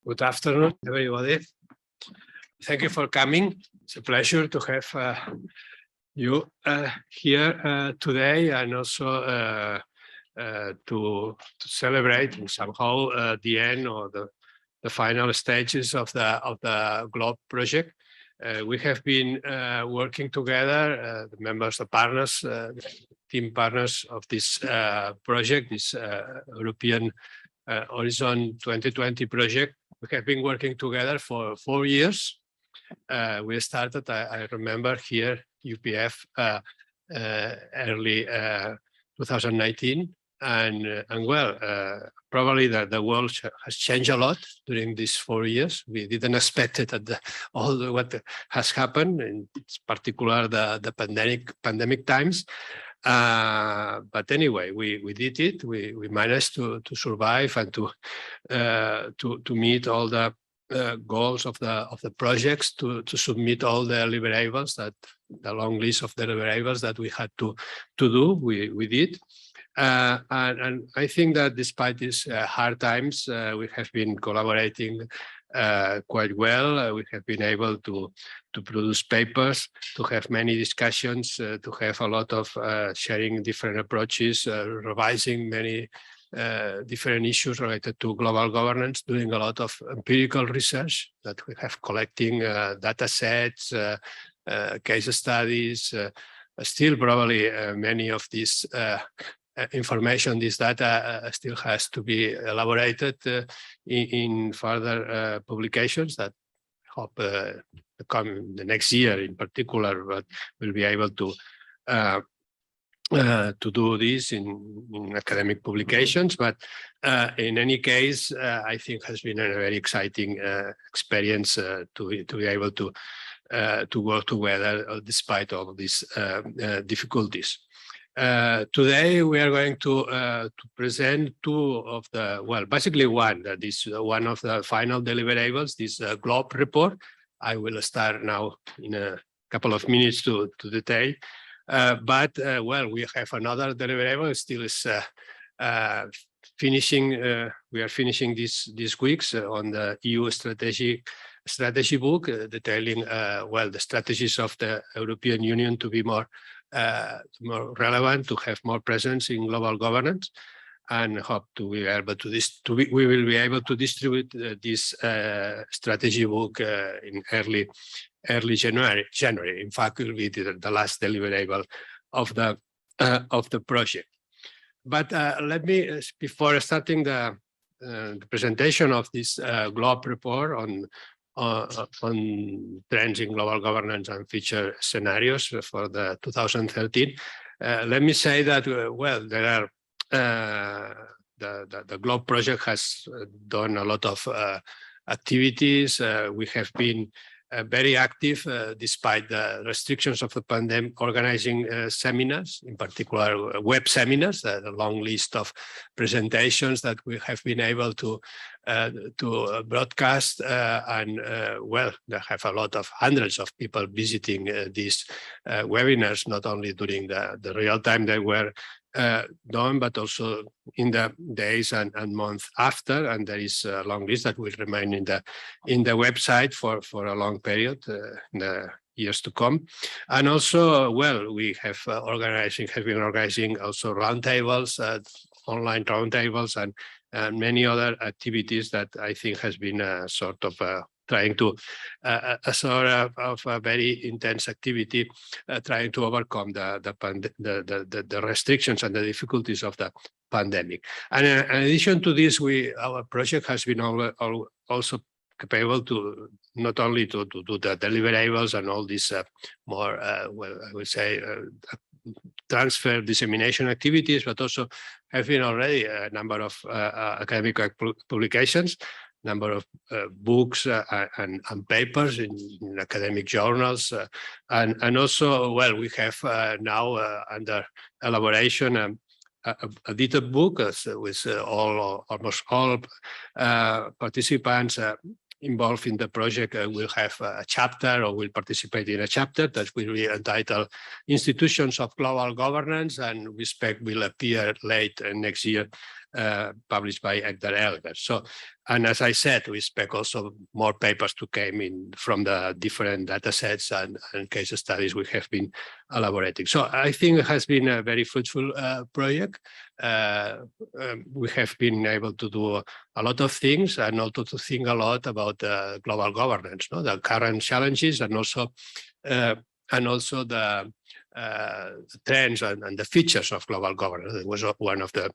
Good afternoon, everybody. Thank you for coming. It's a pleasure to have you here today, and also to celebrate somehow the end or the final stages of the GLOBE project. We have been working together, the members, the partners, team partners of this project, this European Horizon 2020 project. We have been working together for 4 years. We started, I remember here, UPF early 2019. And well, probably the world has changed a lot during these 4 years. We didn't expect it at all what has happened, in particular the pandemic times. But anyway, we did it. We managed to survive and to meet all the goals of the projects, to submit all the deliverables, that the long list of deliverables that we had to do. We did. And I think that despite these hard times, we have been collaborating quite well. We have been able to produce papers, to have many discussions, to have a lot of sharing different approaches, revising many different issues related to global governance, doing a lot of empirical research that we have, collecting data sets, case studies. Still, probably many of these information, this data still has to be elaborated in further publications that hope come the next year in particular, but we'll be able to do this in academic publications. But in any case, I think has been a very exciting experience to be able to work together despite all of these difficulties. Today we are going to present two of the, well, basically one, that is one of the final deliverables, this GLOBE report. I will start now in a couple of minutes to detail. But well, we have another deliverable, still is finishing, we are finishing these weeks on the EU strategy book, detailing, well, the strategies of the European Union to be more relevant, to have more presence in global governance, and hope to be able to we will be able to distribute this strategy book in early January. In fact, will be the last deliverable of the project. But let me, before starting the presentation of this GLOBE report on trends in global governance and future scenarios for the 2013. Let me say that, well, there are the GLOBE project has done a lot of activities. We have been very active despite the restrictions of the pandemic, organizing seminars, in particular web seminars, a long list of presentations that we have been able to broadcast, and well, they have a lot of hundreds of people visiting these webinars, not only during the real time they were done, but also in the days and months after. And there is a long list that will remain in the website for a long period in the years to come. And also, well, we have been organizing also roundtables, online roundtables, and many other activities that I think has been a sort of trying to a sort of a very intense activity, trying to overcome the restrictions and the difficulties of the pandemic. And in addition to this, our project has been also capable to not only to do the deliverables and all these more, well, I would say, transfer dissemination activities, but also having already a number of academic publications, number of books and papers in academic journals, and also, well, we have now under elaboration a detailed book with almost all participants involved in the project will have a chapter or will participate in a chapter that will be entitled Institutions of Global Governance, and we expect will appear late next year published by Edgar Elger. So, and as I said, we expect also more papers to come in from the different data sets and case studies we have been elaborating. So I think it has been a very fruitful project. We have been able to do a lot of things and also to think a lot about global governance, the current challenges, and also the trends and the features of global governance. It was one of the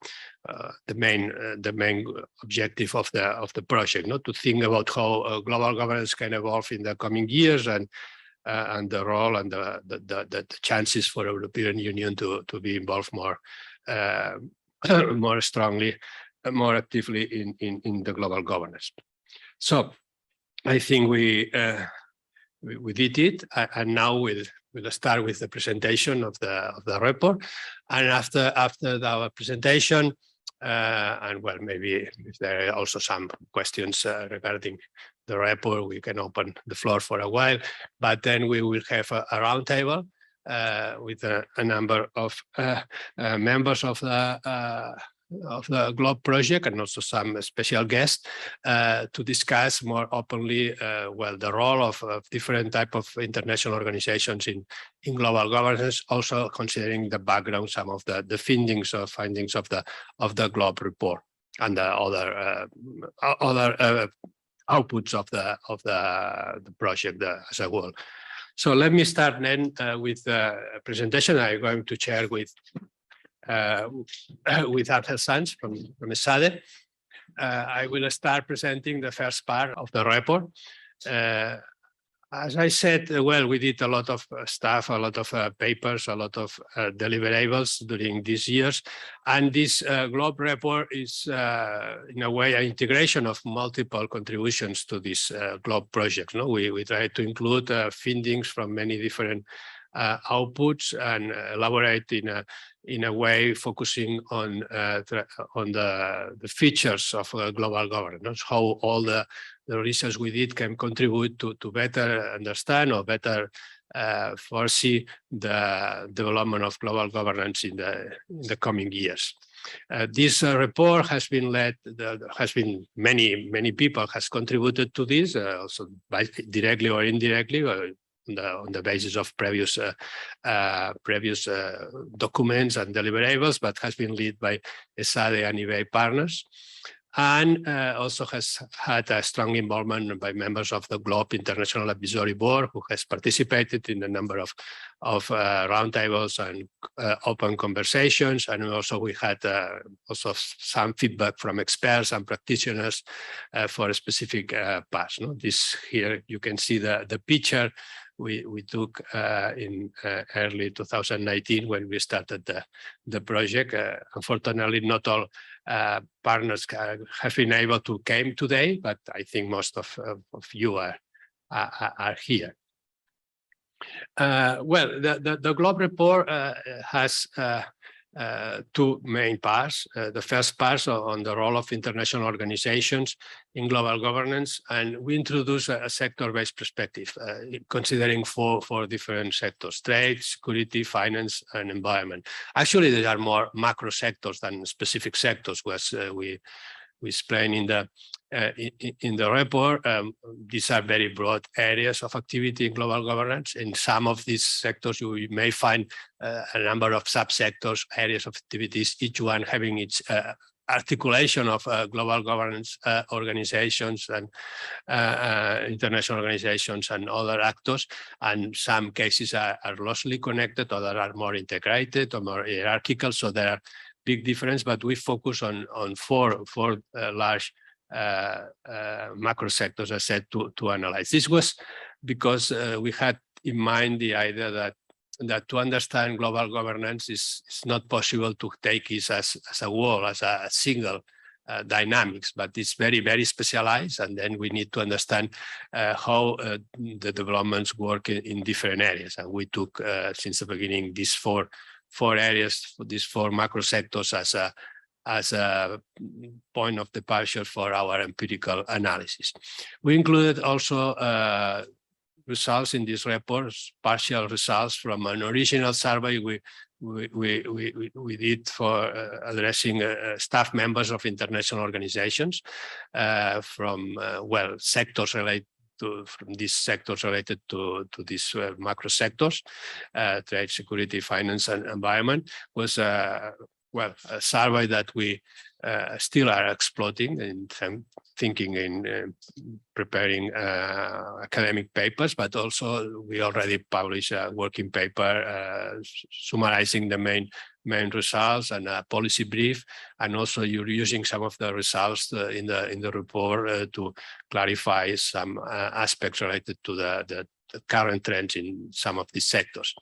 main objective of the project, to think about how global governance can evolve in the coming years, and the role and the chances for the European Union to be involved more strongly, more actively in the global governance. So I think we did it, and now we'll start with the presentation of the report. And after our presentation, and well, maybe if there are also some questions regarding the report, we can open the floor for a while. But then we will have a roundtable with a number of members of the GLOBE project, and also some special guests to discuss more openly well, the role of different type of international organizations in global governance, also considering the background, some of the findings of the GLOBE report and the other outputs of the project as a whole. So let me start then with the presentation I'm going to share with Ángel Sanz from ESADE. I will start presenting the first part of the report. As I said, well, we did a lot of stuff, a lot of papers, a lot of deliverables during these years. And this GLOBE report is, in a way, an integration of multiple contributions to this GLOBE project. We try to include findings from many different outputs and elaborate in a way focusing on the features of global governance, how all the research we did can contribute to better understand or better foresee the development of global governance in the coming years. This report has been led, many people has contributed to this, also directly or indirectly, on the basis of previous documents and deliverables, but has been led by ESADE and eBay partners, and also has had a strong involvement by members of the GLOBE International Advisory Board, who has participated in a number of roundtables and open conversations. And also we had also some feedback from experts and practitioners for specific parts. This here, you can see the picture we took in early 2019 when we started the project. Unfortunately, not all partners have been able to come today, but I think most of you are here. Well, the GLOBE report has two main parts. The first part on the role of international organizations in global governance, and we introduce a sector-based perspective, considering four different sectors: trade, security, finance, and environment. Actually, there are more macro sectors than specific sectors, as we explain in the report. These are very broad areas of activity in global governance. In some of these sectors, you may find a number of subsectors, areas of activities, each one having its articulation of global governance organizations and international organizations and other actors. And some cases are loosely connected, others are more integrated or more hierarchical. So there are big difference, but we focus on four large macro sectors, I said, to analyze. This was because we had in mind the idea that to understand global governance is not possible to take it as a whole, as a single dynamics, but it's very, very specialized. And then we need to understand how the developments work in different areas. And we took, since the beginning, these four areas, these four macro sectors as a point of departure for our empirical analysis. We included also results in these reports, partial results from an original survey we did for addressing staff members of international organizations from sectors related from these sectors related to these macro sectors, trade, security, finance, and environment, was a survey that we still are exploiting and thinking in preparing academic papers, but also we already published a working paper summarizing the main results and a policy brief, and also you're using some of the results in the report to clarify some aspects related to the current trends in some of these sectors.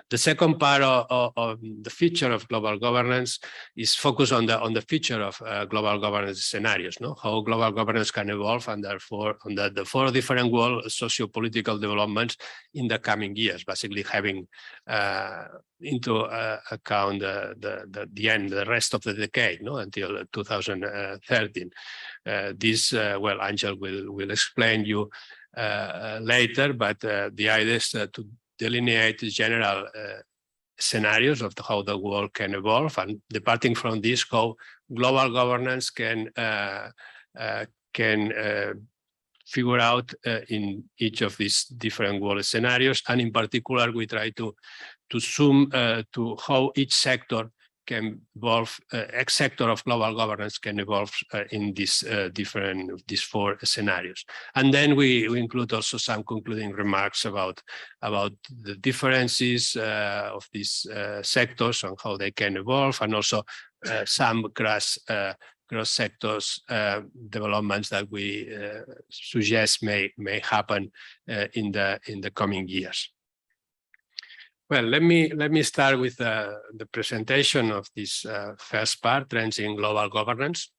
The second part of the future of global governance is focused on the future of global governance scenarios, how global governance can evolve, and therefore on the 4 different world socio-political developments in the coming years, basically having into account the rest of the decade, until 2013. Angel will explain you later, but the idea is to delineate general scenarios of how the world can evolve, and departing from this, how global governance can figure out in each of these different world scenarios. And in particular, we try to zoom to how each sector can evolve, each sector of global governance can evolve in these 4 scenarios. And then we include also some concluding remarks about the differences of these sectors and how they can evolve, and also some cross sectors developments that we suggest may happen in the coming years. Well, let me start with the presentation of this first part, trends in global governance.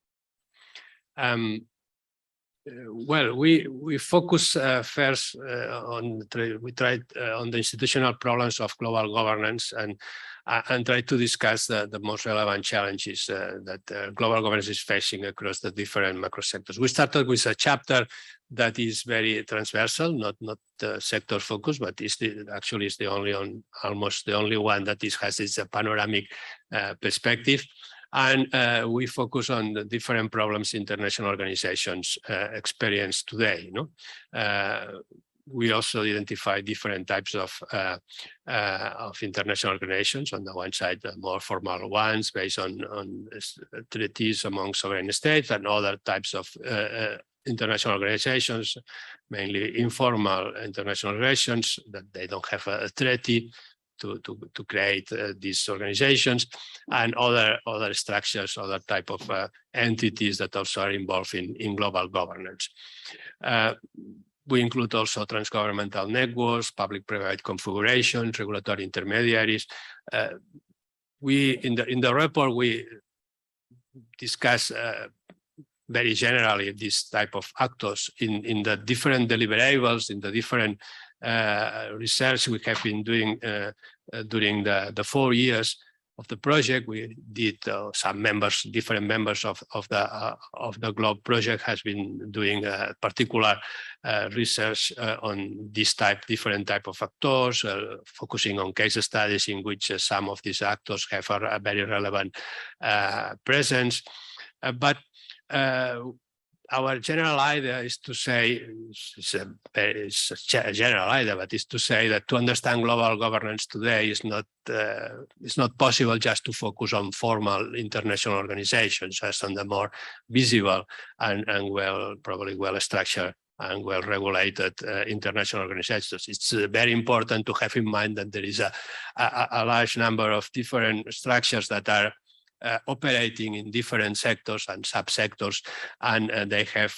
We focus first on the institutional problems of global governance and try to discuss the most relevant challenges that global governance is facing across the different macro sectors. We started with a chapter that is very transversal, not sector focused, but actually is almost the only one that has this panoramic perspective. And we focus on the different problems international organizations experience today. We also identify different types of international organizations. On the one side, the more formal ones based on treaties among sovereign states, and other types of international organizations, mainly informal international relations that they don't have a treaty to create these organizations, and other structures, other type of entities that also are involved in global governance. We include also transgovernmental networks, public-private configurations, regulatory intermediaries. In the report, we discuss very generally this type of actors in the different deliverables, in the different research we have been doing during the 4 years of the project. We did different members of the GLOBE project has been doing particular research on this different type of actors, focusing on case studies in which some of these actors have a very relevant presence. But our general idea is to say, it's a general idea, but is to say that to understand global governance today is not possible just to focus on formal international organizations as on the more visible and probably well-structured and well-regulated international organizations. It's very important to have in mind that there is a large number of different structures that are operating in different sectors and subsectors, and they have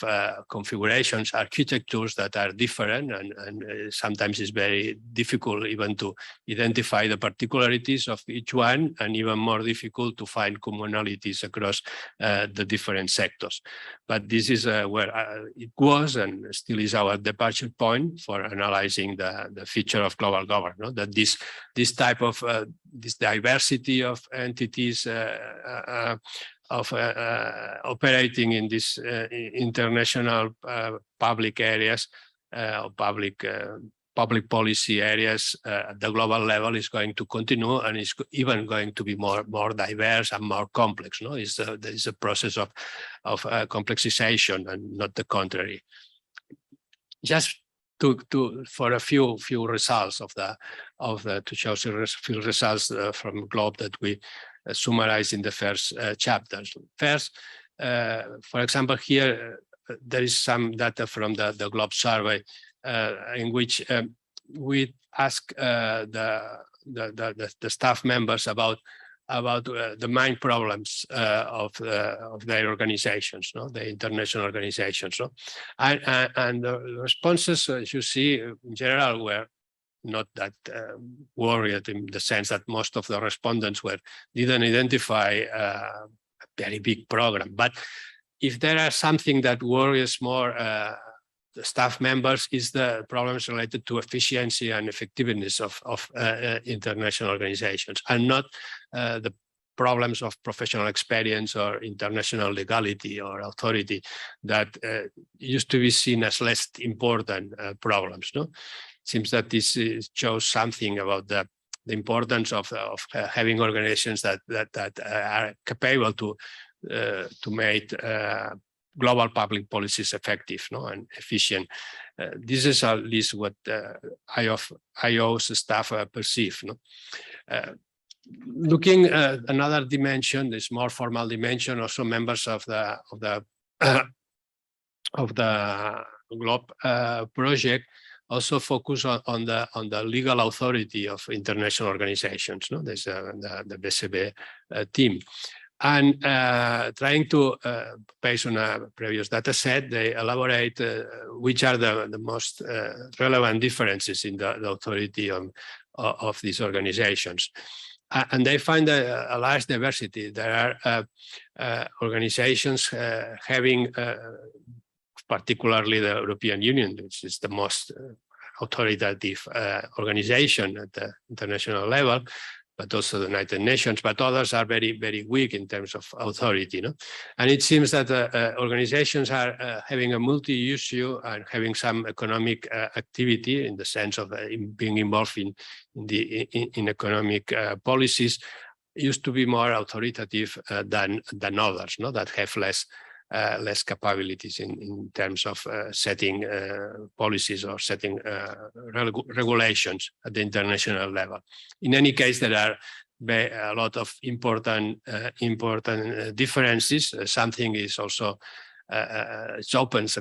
configurations, architectures that are different, and sometimes it's very difficult even to identify the particularities of each one, and even more difficult to find commonalities across the different sectors. But this is where it was and still is our departure point for analyzing the future of global governance, that this type of this diversity of entities of operating in these international public areas, public public policy areas at the global level is going to continue, and is even going to be more diverse and more complex. No, there is a process of complexization and not the contrary. Just for a few results to show few results from GLOBE that we summarize in the first chapters. First, for example, here there is some data from the GLOBE survey in which we ask the staff members about the main problems of their organizations, no? The international organizations. No? And the responses, as you see, in general, were not that worried, in the sense that most of the respondents didn't identify a very big problem. But if there are something that worries more the staff members, is the problems related to efficiency and effectiveness of international organizations, and not the problems of professional experience or international legality or authority that used to be seen as less important problems. No, it seems that this shows something about the importance of having organizations that are capable to make global public policies effective, no, and efficient. This is at least what IO's staff perceive. No? Looking at another dimension, this more formal dimension, also members of the GLOBE project also focus on the legal authority of international organizations. No, there's the BCB team. And trying to, based on a previous data set, they elaborate which are the most relevant differences in the authority of these organizations. And they find a large diversity. There are organizations having, particularly the European Union, which is the most authoritative organization at the international level, but also the United Nations, but others are very, very weak in terms of authority. No? And it seems that organizations are having a multi-issue and having some economic activity, in the sense of being involved in economic policies, used to be more authoritative than others, no? That have less capabilities in terms of setting policies or setting regulations at the international level. In any case, there are a lot of important differences. Something is also it opens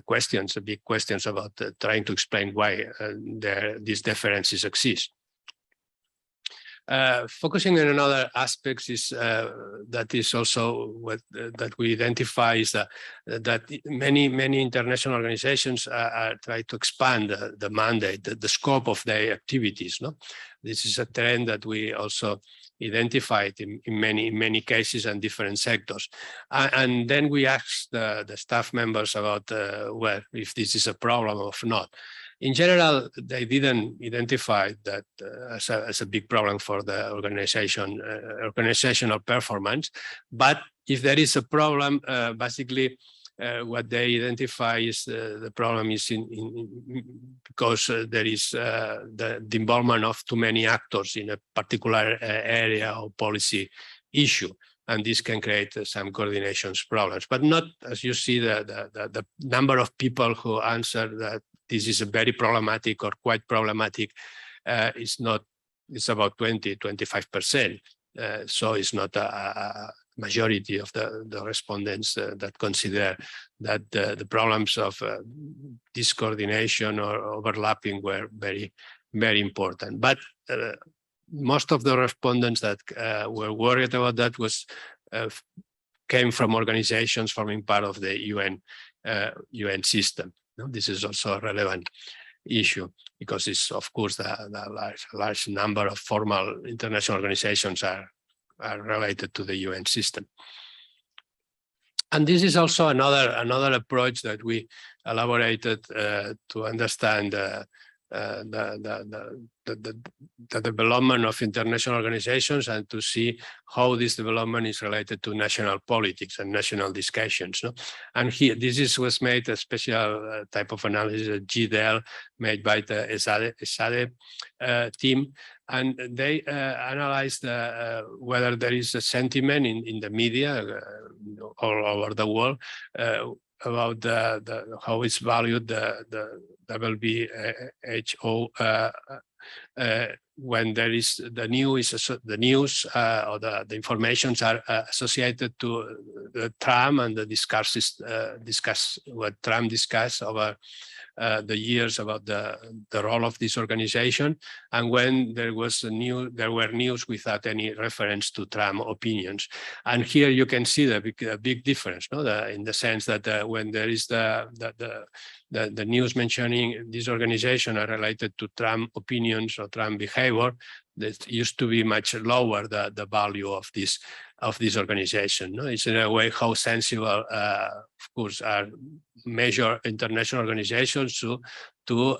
big questions about trying to explain why these differences exist. Focusing on another aspects is that is also what that we identify is that many international organizations are trying to expand the mandate, the scope of their activities. No, this is a trend that we also identified in many cases and different sectors. And then we asked the staff members about well, if this is a problem or not. In general, they didn't identify that as a big problem for the organizational performance. But if there is a problem, basically what they identify is the problem is because there is the involvement of too many actors in a particular area or policy issue. And this can create some coordination problems, but not, as you see, the number of people who answer that this is a very problematic or quite problematic. It's about 20–25%. So it's not a majority of the respondents that consider that the problems of discoordination or overlapping were very, very important. But most of the respondents that were worried about that came from organizations forming part of the UN system. No? This is also a relevant issue because it's, of course, the large number of formal international organizations are related to the UN system. And this is also another approach that we elaborated to understand the development of international organizations and to see how this development is related to national politics and national discussions. No? And here, was made a special type of analysis, a GDL, made by the ESADE team. And they analyzed whether there is a sentiment in the media all over the world about how it's valued the WHO when there is the news or the informations are associated to the Trump and the discuss what Trump discussed over the years about the role of this organization, and when there were news without any reference to Trump opinions. And here you can see the big difference, no? In the sense that when there is the news mentioning this organization are related to Trump opinions or Trump behavior, that used to be much lower the value of this organization. No? It's in a way how sensible, of course, are major international organizations to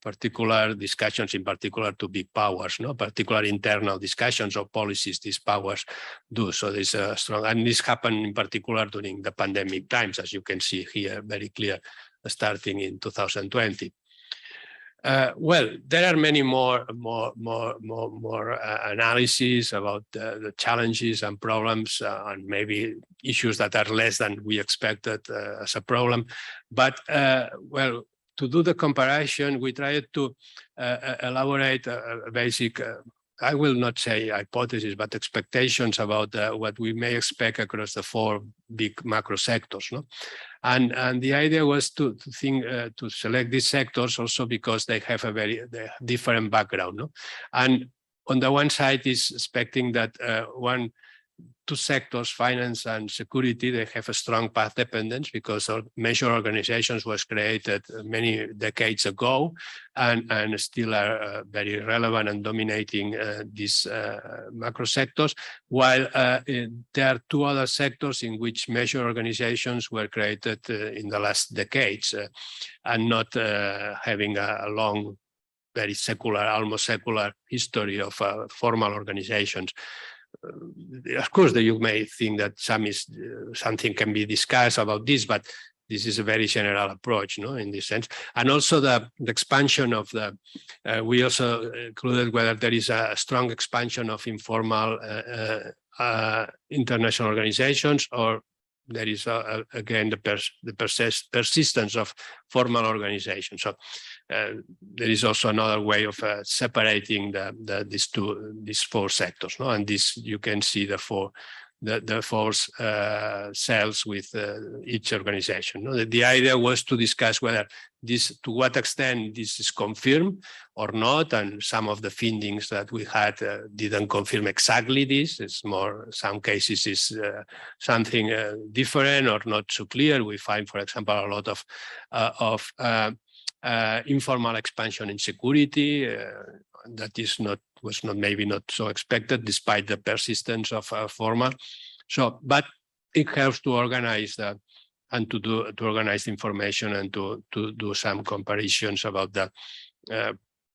particular discussions, in particular to big powers, no? Particular internal discussions or policies these powers do. So there's a strong, and this happened in particular during the pandemic times, as you can see here, very clear, starting in 2020. Well, there are many more analyses about the challenges and problems and maybe issues that are less than we expected as a problem. But well, to do the comparison, we tried to elaborate a basic, I will not say hypothesis, but expectations about what we may expect across the four big macro sectors. No? And the idea was to select these sectors also because they have a very different background. No? And on the one side is expecting that two sectors, finance and security, they have a strong path dependence because major organizations was created many decades ago and still are very relevant and dominating these macro sectors, while there are two other sectors in which major organizations were created in the last decades and not having a long, very secular, almost secular history of formal organizations. Of course, you may think that something can be discussed about this, but this is a very general approach, no, in this sense. And also the expansion of we also included whether there is a strong expansion of informal international organizations, or there is again the persistence of formal organizations. So there is also another way of separating these four sectors, no? And this you can see the four cells with each organization. No? The idea was to discuss whether to what extent this is confirmed or not, and some of the findings that we had didn't confirm exactly this. It's more, some cases is something different or not so clear. We find, for example, a lot of informal expansion in security that was maybe not so expected, despite the persistence of formal. So, but it helps to organize that and to organize information and to do some comparisons about the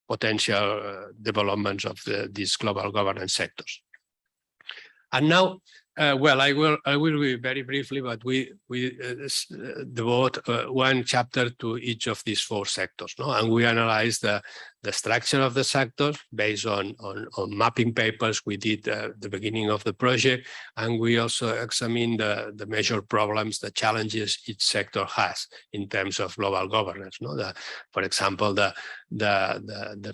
potential developments of these global governance sectors. And now, well, I will be very briefly, but we devote one chapter to each of these four sectors, no? And we analyze the structure of the sectors based on mapping papers we did at the beginning of the project, and we also examine the major problems, the challenges each sector has in terms of global governance. No? For example, the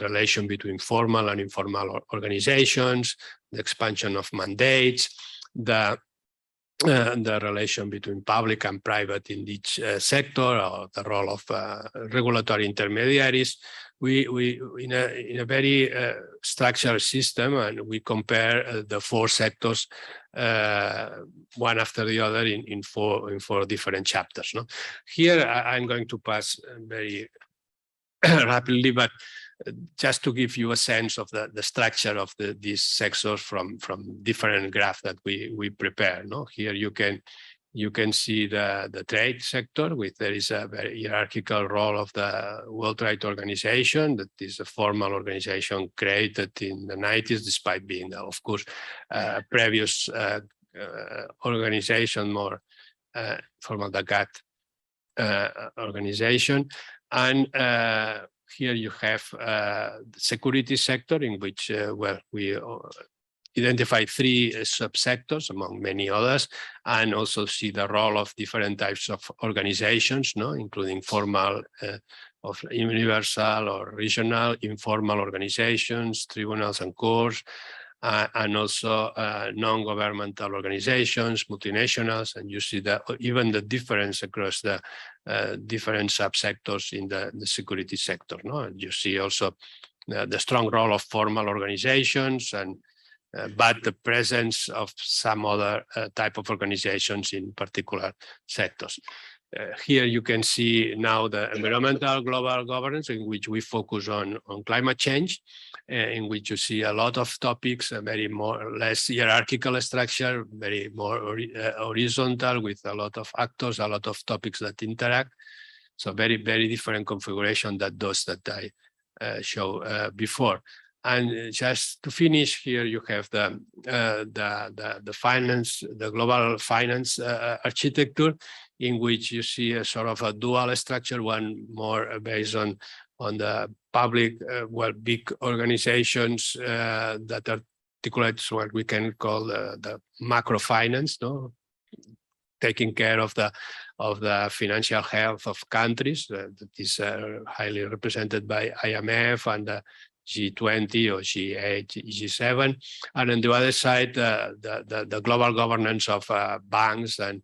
relation between formal and informal organizations, the expansion of mandates, the relation between public and private in each sector, or the role of regulatory intermediaries. We in a very structured system, and we compare the four sectors one after the other in four different chapters. No? Here I'm going to pass very rapidly, but just to give you a sense of the structure of these sectors from different graphs that we prepare. No? Here you can You can see the trade sector, with there is a very hierarchical role of the World Trade Organization, that is a formal organization created in the 90s, despite being, of course, previous organization, more formal, the GATT organization. And here you have the security sector, in which we identify 3 subsectors among many others, and also see the role of different types of organizations, including formal, of universal or regional, informal organizations, tribunals and courts, and also non-governmental organizations, multinationals, and you see that even the difference across the different subsectors in the security sector. You see also the strong role of formal organizations, and but the presence of some other type of organizations in particular sectors. Here you can see now the environmental global governance, in which we focus on climate change, in which you see a lot of topics, a very more or less hierarchical structure, very more horizontal, with a lot of actors, a lot of topics that interact. So very, very different configuration than those that I showed before. And just to finish, here you have the finance, the global finance architecture, in which you see a sort of a dual structure, one more based on the public, big organizations that articulate what we can call the macro finance, taking care of the financial health of countries, that is highly represented by IMF and G20 or G8, G7, and on the other side, the global governance of banks and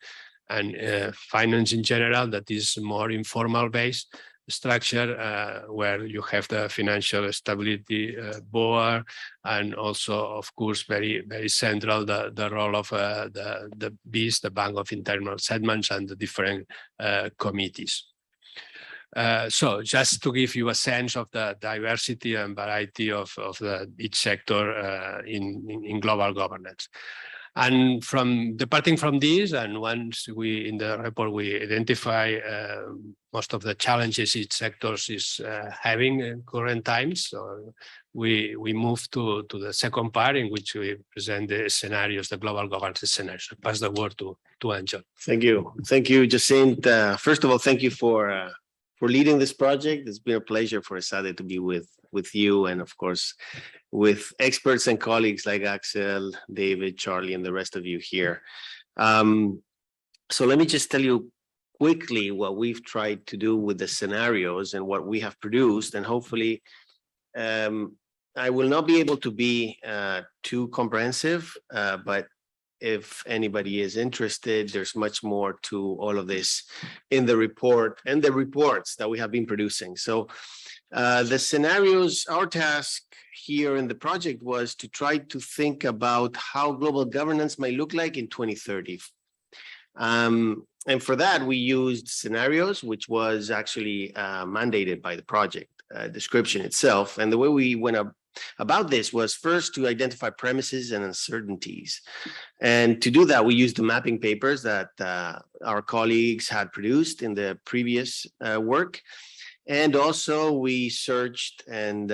finance in general, that is more informal based structure, where you have the Financial Stability Board, and also, of course, very, very central, the role of the BIS, the Bank of International Settlements, and the different committees. So just to give you a sense of the diversity and variety of each sector in global governance. And departing from this, and once we, in the report, we identify most of the challenges each sector is having in current times, so we move to the second part, in which we present the scenarios, the global governance scenarios. I pass the word to Angel. Thank you, Jacinth. First of all, thank you for leading this project. It's been a pleasure for ESADE to be with you, and of course with experts and colleagues like Axel, David, Charlie, and the rest of you here. So let me just tell you quickly what we've tried to do with the scenarios and what we have produced, and hopefully I will not be able to be too comprehensive, but if anybody is interested, there's much more to all of this in the report and the reports that we have been producing. So the scenarios, our task here in the project was to try to think about how global governance might look like in 2030. And for that, we used scenarios, which was actually mandated by the project description itself. And the way we went about this was first to identify premises and uncertainties. And to do that, we used the mapping papers that our colleagues had produced in the previous work. And also we searched and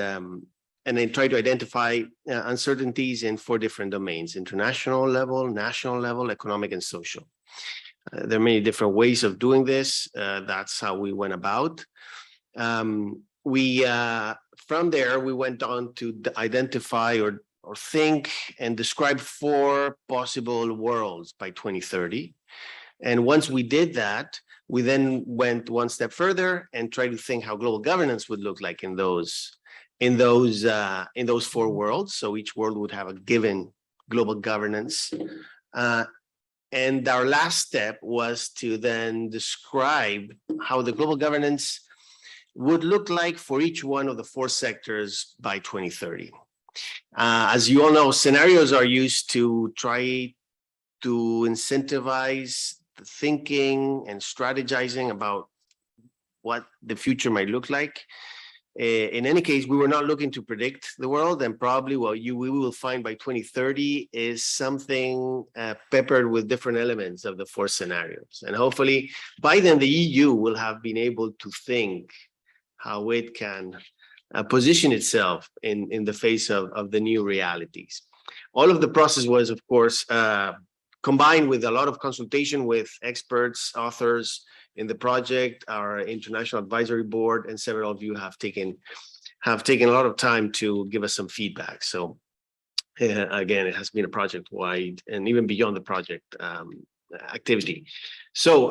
then tried to identify uncertainties in 4 different domains: international level, national level, economic, and social. There are many different ways of doing this. That's how we went about. From there, we went on to identify or think and describe 4 possible worlds by 2030. And once we did that, we then went one step further and tried to think how global governance would look like in those 4 worlds. So each world would have a given global governance. And our last step was to then describe how the global governance would look like for each one of the 4 sectors by 2030. As you all know, scenarios are used to try to incentivize the thinking and strategizing about what the future might look like. In any case, we were not looking to predict the world, and probably what we will find by 2030 is something peppered with different elements of the four scenarios. And hopefully by then the EU will have been able to think how it can position itself in the face of the new realities. All of the process was, of course, combined with a lot of consultation with experts, authors in the project, our international advisory board, and several of you have taken a lot of time to give us some feedback. So again, it has been a project-wide and even beyond the project activity. So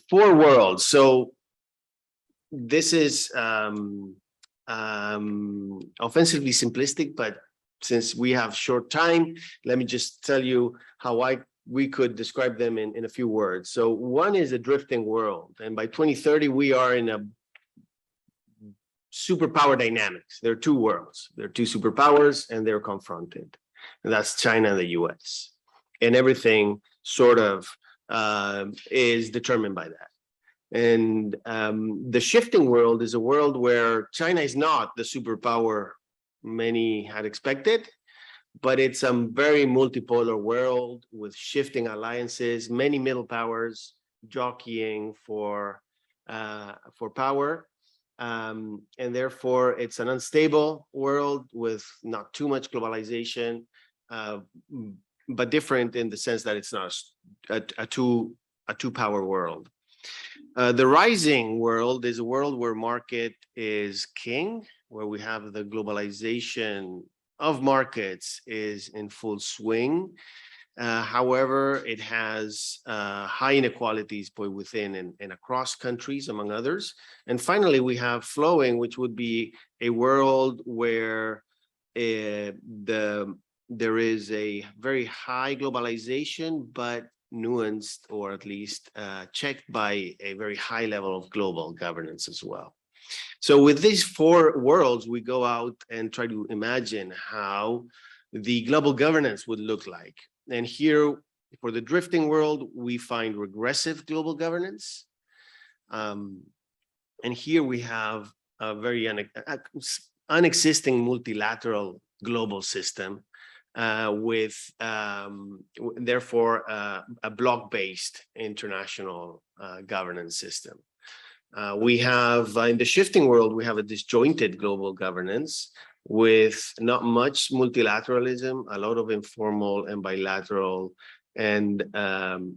4 worlds. So this is offensively simplistic, but since we have short time, let me just tell you how we could describe them in a few words. So one is a drifting world, and by 2030 we are in a superpower dynamics. There are 2 worlds. There are 2 superpowers, and they're confronted, and that's China and the US, and everything sort of is determined by that. And the shifting world is a world where China is not the superpower many had expected, but it's a very multipolar world with shifting alliances, many middle powers jockeying for power. And therefore, it's an unstable world with not too much globalization, but different in the sense that it's not a two-power world. The rising world is a world where market is king, where we have the globalization of markets is in full swing. However, it has high inequalities both within and across countries, among others. And finally, we have flowing, which would be a world where there is a very high globalization, but nuanced, or at least checked by a very high level of global governance as well. So with these 4 worlds, we go out and try to imagine how the global governance would look like. And here, for the drifting world, we find regressive global governance. And here we have a very unexisting multilateral global system with, therefore, a block-based international governance system. We have, in the shifting world, we have a disjointed global governance with not much multilateralism, a lot of informal and bilateral and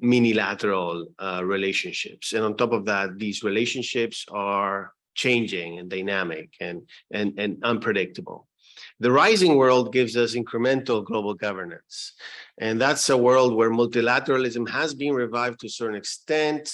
minilateral relationships. And on top of that, these relationships are changing and dynamic and unpredictable. The rising world gives us incremental global governance. And that's a world where multilateralism has been revived to a certain extent,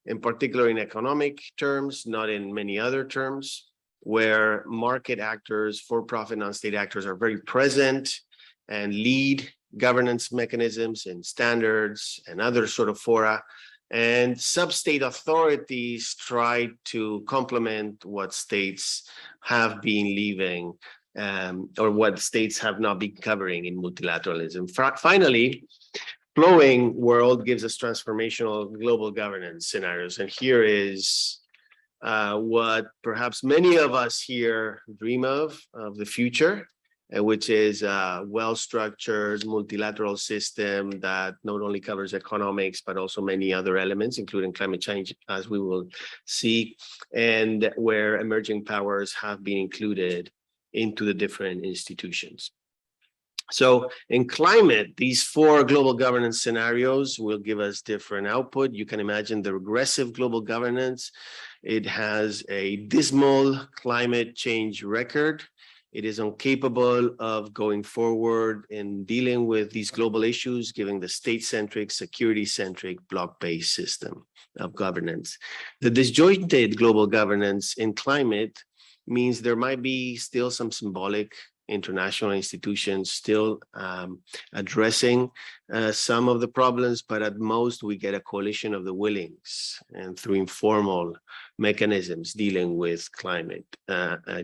in particular in economic terms, not in many other terms, where market actors, for-profit, non-state actors are very present and lead governance mechanisms and standards and other sort of fora. And sub-state authorities try to complement what states have been leaving or what states have not been covering in multilateralism. Finally, flowing world gives us transformational global governance scenarios. And here is what perhaps many of us here dream of the future, which is a well-structured multilateral system that not only covers economics, but also many other elements, including climate change, as we will see, and where emerging powers have been included into the different institutions. So in climate, these 4 global governance scenarios will give us different output. You can imagine the regressive global governance. It has a dismal climate change record. It is incapable of going forward in dealing with these global issues, given the state-centric, security-centric, block-based system of governance. The disjointed global governance in climate means there might be still some symbolic international institutions still addressing some of the problems, but at most we get a coalition of the willings and through informal mechanisms dealing with climate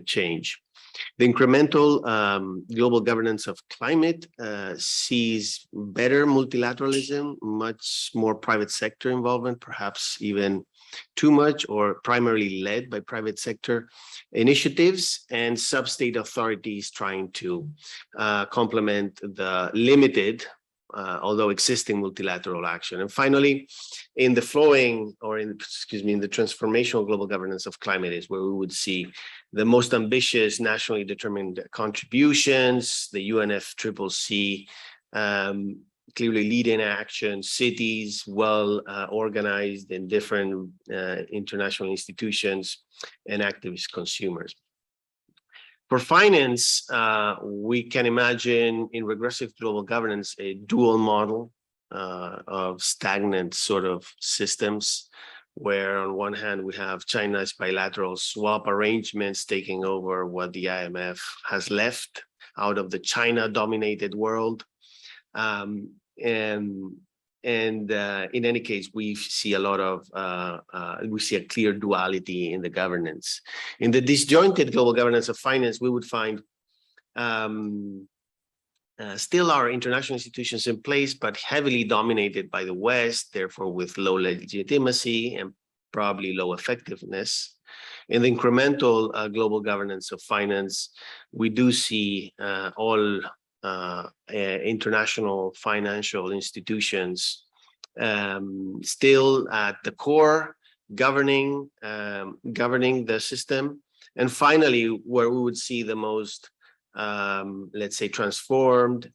change. The incremental global governance of climate sees better multilateralism, much more private sector involvement, perhaps even too much or primarily led by private sector initiatives, and sub-state authorities trying to complement the limited although existing multilateral action. And finally, in the transformational global governance of climate is where we would see the most ambitious nationally determined contributions, the UNFCCC clearly leading action, cities well organized in different international institutions, and activist consumers. For finance, we can imagine in regressive global governance a dual model of stagnant sort of systems, where on one hand we have China's bilateral swap arrangements taking over what the IMF has left out of the China-dominated world. And in any case, we see a lot of, we see a clear duality in the governance. In the disjointed global governance of finance, we would find still our international institutions in place, but heavily dominated by the West, therefore with low legitimacy and probably low effectiveness. In the incremental global governance of finance, we do see all international financial institutions still at the core, governing the system. And finally, where we would see the most, let's say, transformed,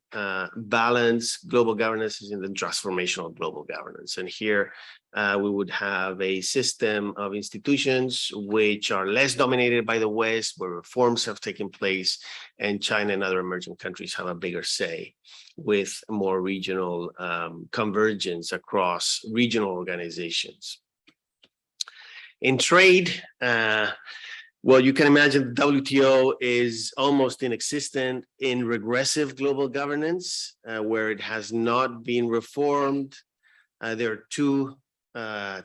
balanced global governance is in the transformational global governance. And here we would have a system of institutions which are less dominated by the West, where reforms have taken place, and China and other emerging countries have a bigger say, with more regional convergence across regional organizations. In trade, well, you can imagine the WTO is almost inexistent in regressive global governance, where it has not been reformed. There are two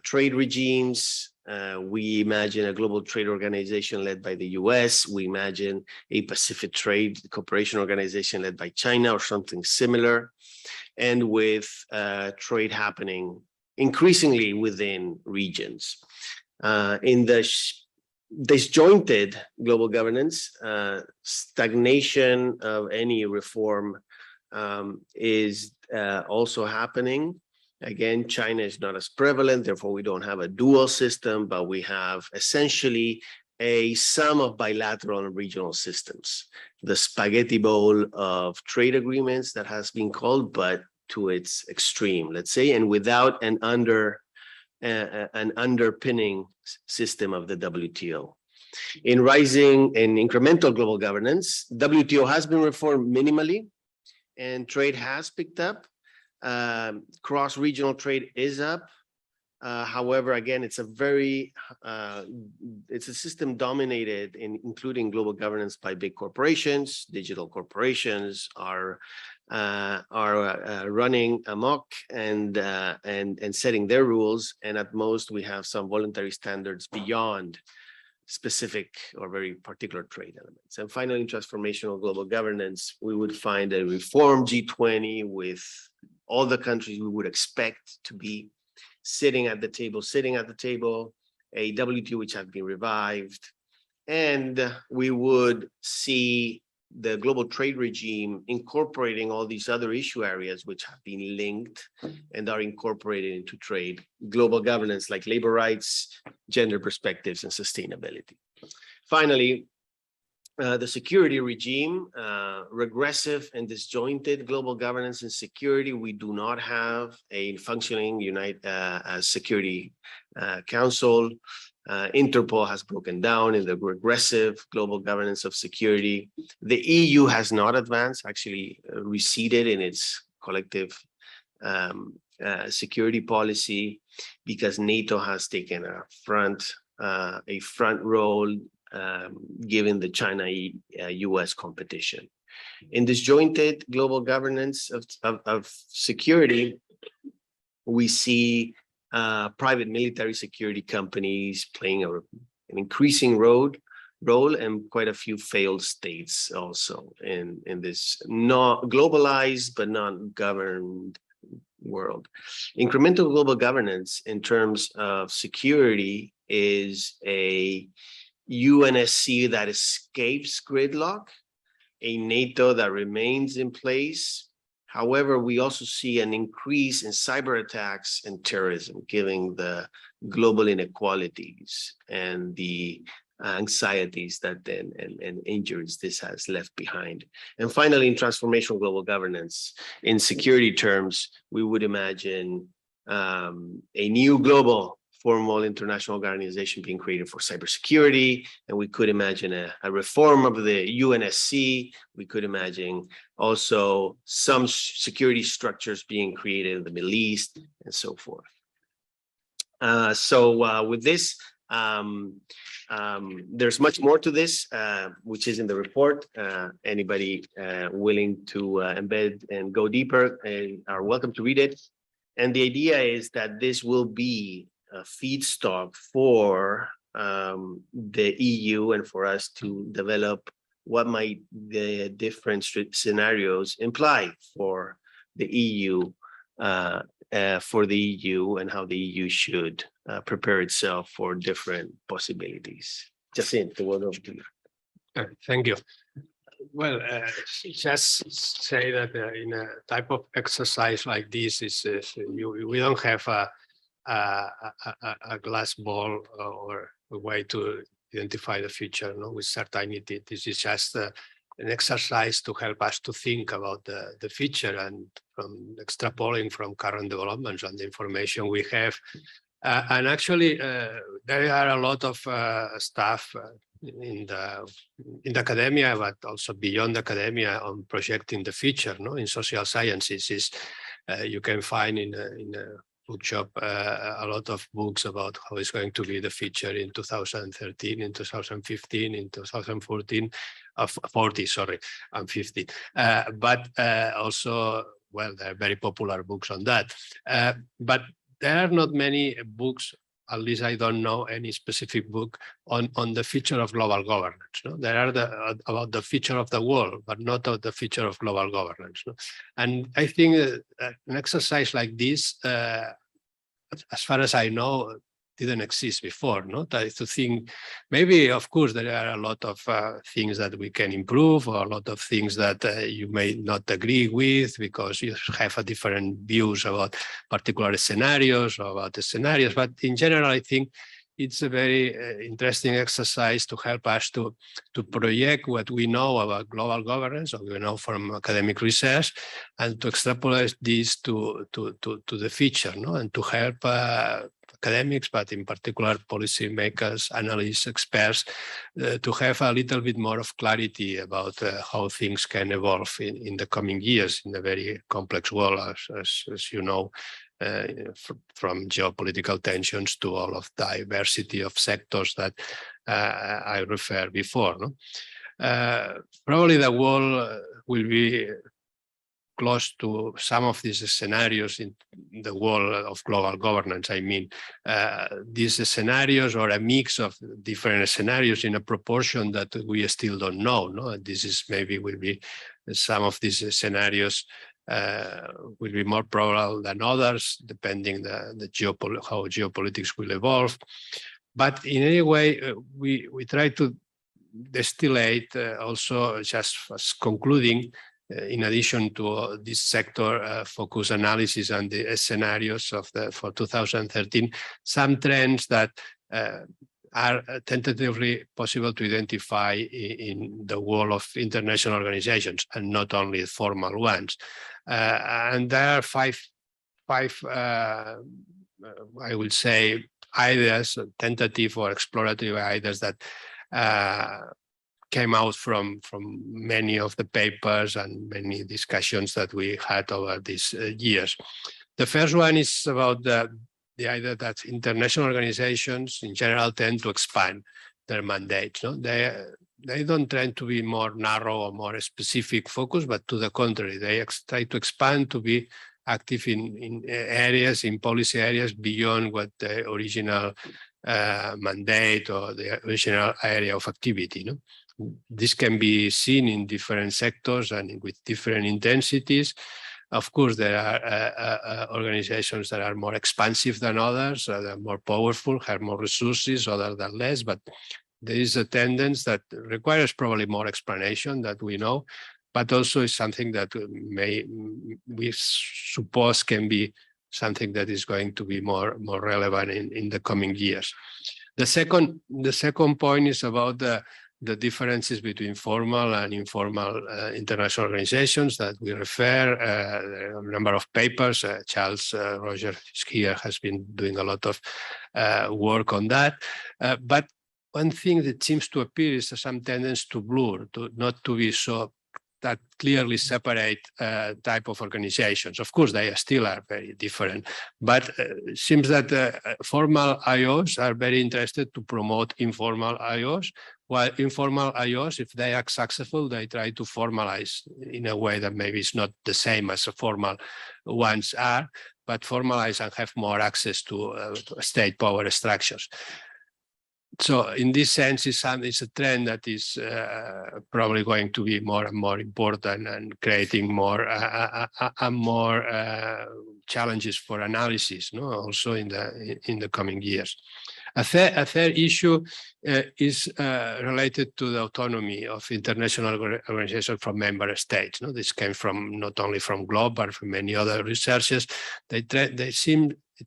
trade regimes. We imagine a global trade organization led by the US. We imagine a Pacific Trade Cooperation Organization led by China or something similar, and with trade happening increasingly within regions. In the disjointed global governance, stagnation of any reform is also happening. Again, China is not as prevalent, therefore we don't have a dual system, but we have essentially a sum of bilateral and regional systems. The spaghetti bowl of trade agreements that has been called, but to its extreme, let's say, and without an underpinning system of the WTO. In rising and incremental global governance, WTO has been reformed minimally, and trade has picked up. Cross-regional trade is up. However, again, it's a system dominated in including global governance by big corporations. Digital corporations are running amok and setting their rules, and at most we have some voluntary standards beyond specific or very particular trade elements. And finally, in transformational global governance, we would find a reformed G20 with all the countries we would expect to be sitting at the table, a WTO which have been revived, and we would see the global trade regime incorporating all these other issue areas which have been linked and are incorporated into trade, global governance like labor rights, gender perspectives, and sustainability. Finally, the security regime, regressive and disjointed global governance and security. We do not have a functioning Security Council. Interpol has broken down in the regressive global governance of security. The EU has not advanced, actually receded in its collective security policy, because NATO has taken a front role given the China-US competition. In disjointed global governance of security, we see private military security companies playing an increasing role role, and quite a few failed states also in this not globalized but not governed world. Incremental global governance in terms of security is a UNSC that escapes gridlock, a NATO that remains in place. However, we also see an increase in cyber attacks and terrorism, given the global inequalities and the anxieties that then and injuries this has left behind. And finally, in transformational global governance, in security terms, we would imagine a new global formal international organization being created for cybersecurity, and we could imagine a reform of the UNSC. We could imagine also some security structures being created in the Middle East and so forth. With this, there's much more to this, which is in the report. Anybody willing to embed and go deeper are welcome to read it. And the idea is that this will be a feedstock for the EU and for us to develop what might the different scenarios imply for the EU, and how the EU should prepare itself for different possibilities. Jacinth, the word over to you. Thank you. Well, just say that in a type of exercise like this, we don't have a glass ball or a way to identify the future, with certainty. This is just an exercise to help us to think about the future, and from extrapolating from current developments and the information we have. And actually, there are a lot of stuff in the academia, but also beyond academia, on projecting the future. In social sciences, you can find in a bookshop a lot of books about how it's going to be the future in 2013, in 2015, in 2014, 40, sorry, I'm 50. But also, well, there are very popular books on that. But there are not many books, at least I don't know any specific book on the future of global governance. There are about the future of the world, but not of the future of global governance. And I think an exercise like this, as far as I know, didn't exist before. To think, maybe, of course, there are a lot of things that we can improve, or a lot of things that you may not agree with because you have a different views about particular scenarios or about the scenarios. But in general, I think it's a very interesting exercise to help us to project what we know about global governance, or we know from academic research, and to extrapolate this to the future, and to help academics, but in particular policymakers, analysts, experts, to have a little bit more of clarity about how things can evolve in the coming years in a very complex world, as you know, from geopolitical tensions to all of diversity of sectors that I referred before. Probably the world will be close to some of these scenarios in the world of global governance. I mean, these scenarios, or a mix of different scenarios in a proportion that we still don't know. This is maybe will be some of these scenarios will be more probable than others, depending how geopolitics will evolve. But in any way, we try to distillate also, just as concluding, in addition to this sector focus analysis and the scenarios for 2013, some trends that are tentatively possible to identify in the world of international organizations, and not only formal ones. And there are five I would say, ideas, tentative or explorative ideas that came out from many of the papers and many discussions that we had over these years. The first one is about the idea that international organizations in general tend to expand their mandate. They don't tend to be more narrow or more specific focus, but to the contrary, they try to expand to be active in areas, in policy areas beyond what the original mandate or the original area of activity. No? This can be seen in different sectors and with different intensities. Of course, there are organizations that are more expansive than others, that are more powerful, have more resources, others than less, but there is a tendency that requires probably more explanation that we know, but also is something that we suppose can be something that is going to be more relevant in the coming years. The second point is about the differences between formal and informal international organizations that we refer. A number of papers. Charles Roger here has been doing a lot of work on that. But one thing that seems to appear is some tendency to blur, not to be so that clearly separate type of organizations. Of course, they still are very different, but it seems that formal IOs are very interested to promote informal IOs, while informal IOs, if they are successful, they try to formalize in a way that maybe it's not the same as the formal ones are, but formalize and have more access to state power structures. So in this sense, it's a trend that is probably going to be more and more important and creating more and more challenges for analysis, no? Also in the coming years. A third issue is related to the autonomy of international organizations from member states. No? This came from not only from GLOB, but from many other researchers. It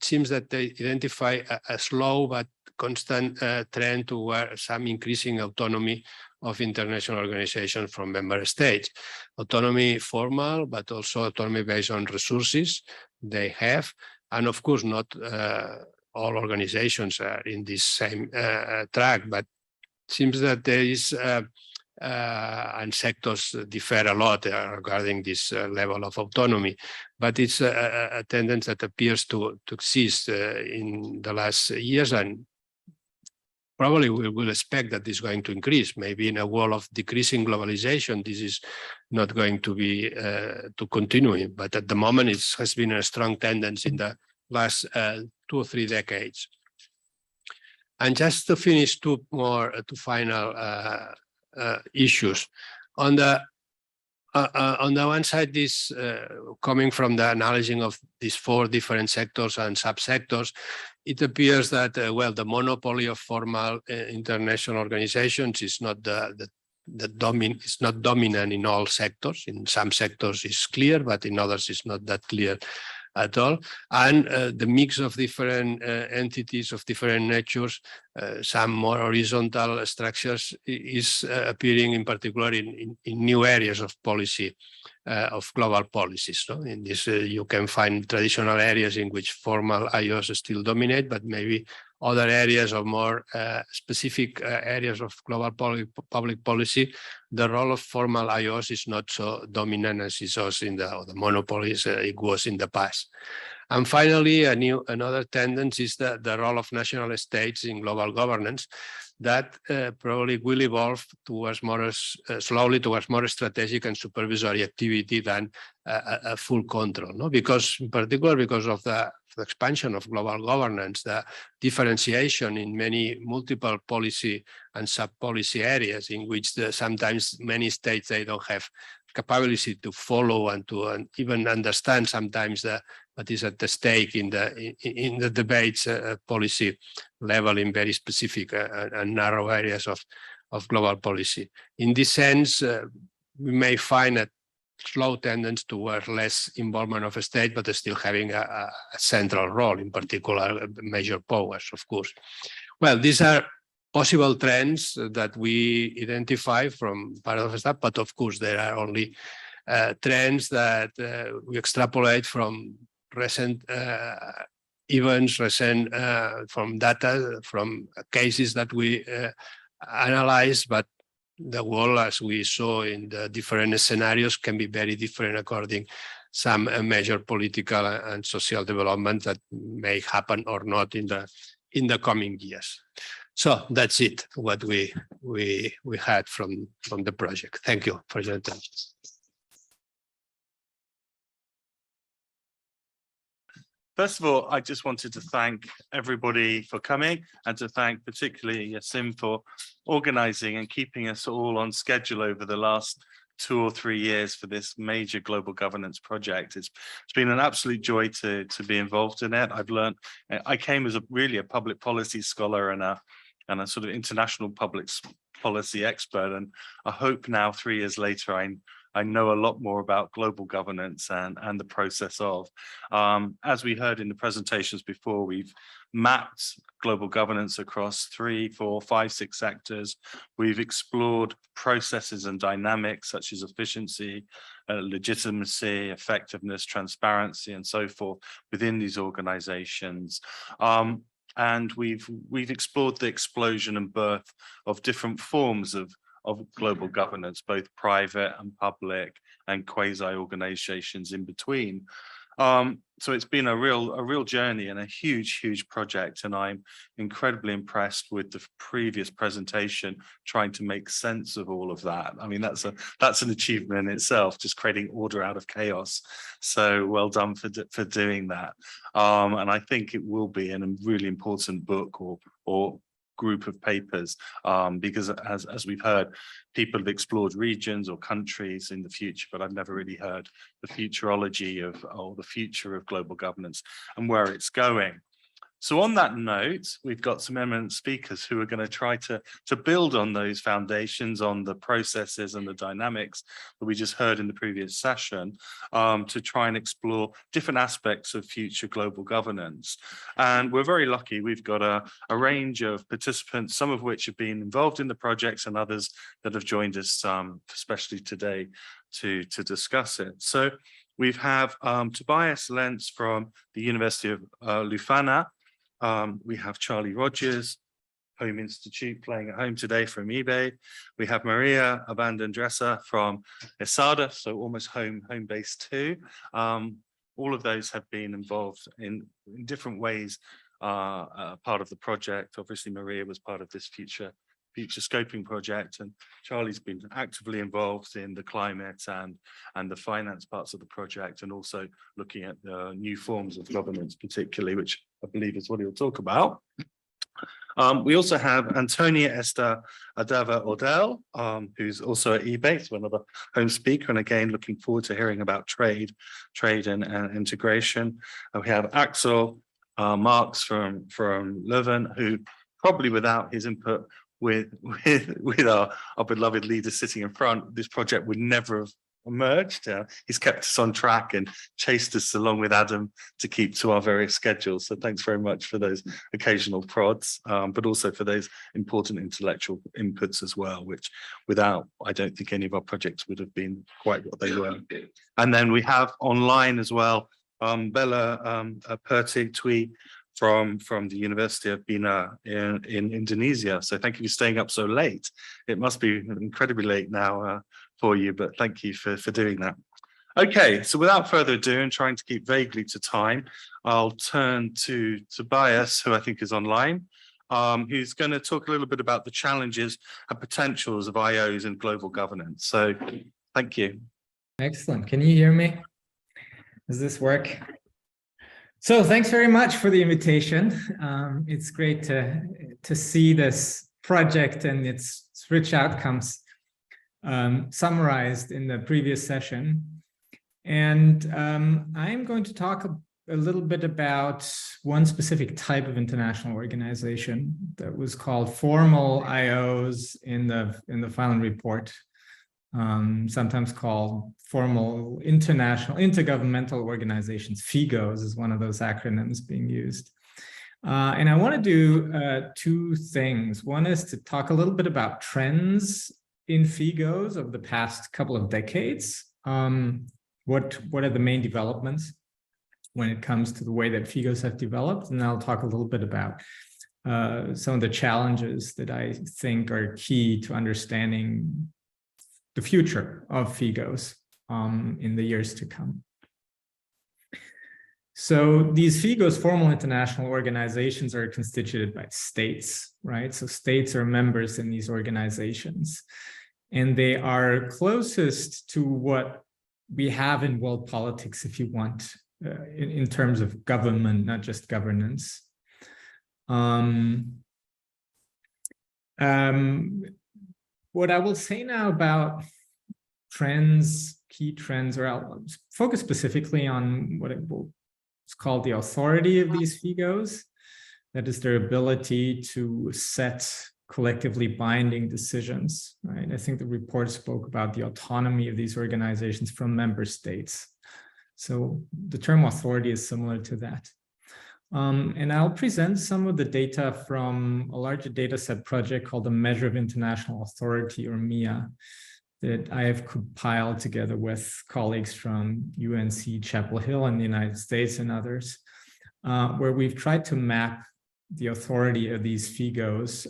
seems that they identify a slow but constant trend toward some increasing autonomy of international organizations from member states. Autonomy formal, but also autonomy based on resources they have. And of course, not all organizations are in this same track, but it seems that there is, and sectors differ a lot regarding this level of autonomy, but it's a tendency that appears to exist in the last years, and probably we will expect that this is going to increase. Maybe in a world of decreasing globalization, this is not going to be to continue. But at the moment, it has been a strong tendency in the last 2 or 3 decades. And just to finish two final issues. On the one side, this coming from the analysis of these 4 different sectors and subsectors, it appears that, well, the monopoly of formal international organizations is not it's not dominant in all sectors. In some sectors it's clear, but in others it's not that clear at all. And the mix of different entities of different natures, some more horizontal structures, is appearing in particular in new areas of policy, of global policies. No? In this, you can find traditional areas in which formal IOs still dominate, but maybe other areas or more specific areas of global public policy, the role of formal IOs is not so dominant as it was in the monopolies it was in the past. And finally, another tendency is the role of national states in global governance that probably will evolve towards more slowly towards more strategic and supervisory activity than a full control. No? Because in particular, because of the expansion of global governance, the differentiation in many multiple policy and sub-policy areas in which sometimes many states, they don't have capability to follow and to even understand sometimes what is at the stake in the debates policy level in very specific and narrow areas of global policy. In this sense, we may find a slow tendency toward less involvement of a state, but still having a central role, in particular major powers, of course. Well, these are possible trends that we identify from part of the stuff, but of course there are only trends that we extrapolate from recent events, from data, from cases that we analyze, but the world, as we saw in the different scenarios, can be very different according some major political and social development that may happen or not in the coming years. So that's it, what we had from the project. Thank you for your attention. First of all, I just wanted to thank everybody for coming and to thank particularly Yasim for organizing and keeping us all on schedule over the last 2 or 3 years for this major global governance project. It's been an absolute joy to be involved in it. I've learned, I came as really a public policy scholar and a sort of international public policy expert, and I hope now 3 years later I know a lot more about global governance and the process of. As we heard in the presentations before, we've mapped global governance across 3, 4, 5, 6 sectors. We've explored processes and dynamics such as efficiency, legitimacy, effectiveness, transparency, and so forth within these organizations. And we've explored the explosion and birth of different forms of global governance, both private and public and quasi organizations in between. So it's been a real journey and a huge project, and I'm incredibly impressed with the previous presentation, trying to make sense of all of that. I mean, that's an achievement in itself, just creating order out of chaos. So well done for doing that. And I think it will be a really important book or group of papers, because as we've heard, people have explored regions or countries in the future, but I've never really heard the futurology of, or the future of global governance and where it's going. So on that note, we've got some eminent speakers who are going to try to build on those foundations, on the processes and the dynamics that we just heard in the previous session, to try and explore different aspects of future global governance. And we're very lucky. We've got a range of participants, some of which have been involved in the projects and others that have joined us, especially today, to discuss it. So we have Tobias Lenz from the University of Leuphana. We have Charlie Rogers, Home Institute, playing at home today from eBay. We have Maria Abandon-Dresser from ESADA, so almost home base too. All of those have been involved in different ways, part of the project. Obviously, Maria was part of this future scoping project, and Charlie's been actively involved in the climate and the finance parts of the project, and also looking at the new forms of governance, particularly, which I believe is what he'll talk about. We also have Antonia Esther Adava Odell, who's also at eBay, so another home speaker, and again, looking forward to hearing about trade and integration. We have Axel Marx from Leuven, who probably without his input with our beloved leader sitting in front, this project would never have emerged. He's kept us on track and chased us along with Adam to keep to our various schedules. So thanks very much for those occasional prods, but also for those important intellectual inputs as well, which without, I don't think any of our projects would have been quite what they were. And then we have online as well, Bella Pertig Tui from the University of Bina in Indonesia. So thank you for staying up so late. It must be incredibly late now for you, but thank you for doing that. Okay, so without further ado, and trying to keep vaguely to time, I'll turn to Tobias, who I think is online, who's going to talk a little bit about the challenges and potentials of IOs in global governance. So thank you. Excellent. Can you hear me? Does this work? So thanks very much for the invitation. It's great to see this project and its rich outcomes summarized in the previous session. And I'm going to talk a little bit about one specific type of international organization that was called formal IOs in the final report, sometimes called formal international intergovernmental organizations. FIGOs is one of those acronyms being used. And I want to do 2 things. One is to talk a little bit about trends in FIGOs of the past couple of decades. What are the main developments when it comes to the way that FIGOs have developed? And I'll talk a little bit about some of the challenges that I think are key to understanding the future of FIGOs in the years to come. So these FIGOs, formal international organizations, are constituted by states, right? So states are members in these organizations, and they are closest to what we have in world politics, if you want, in terms of government, not just governance. What I will say now about trends, key trends, or I'll focus specifically on what it's called the authority of these FIGOs. That is their ability to set collectively binding decisions, right? I think the report spoke about the autonomy of these organizations from member states. So the term authority is similar to that. And I'll present some of the data from a larger data set project called the Measure of International Authority, or MIA, that I have compiled together with colleagues from UNC Chapel Hill in the United States and others, where we've tried to map the authority of these FIGOs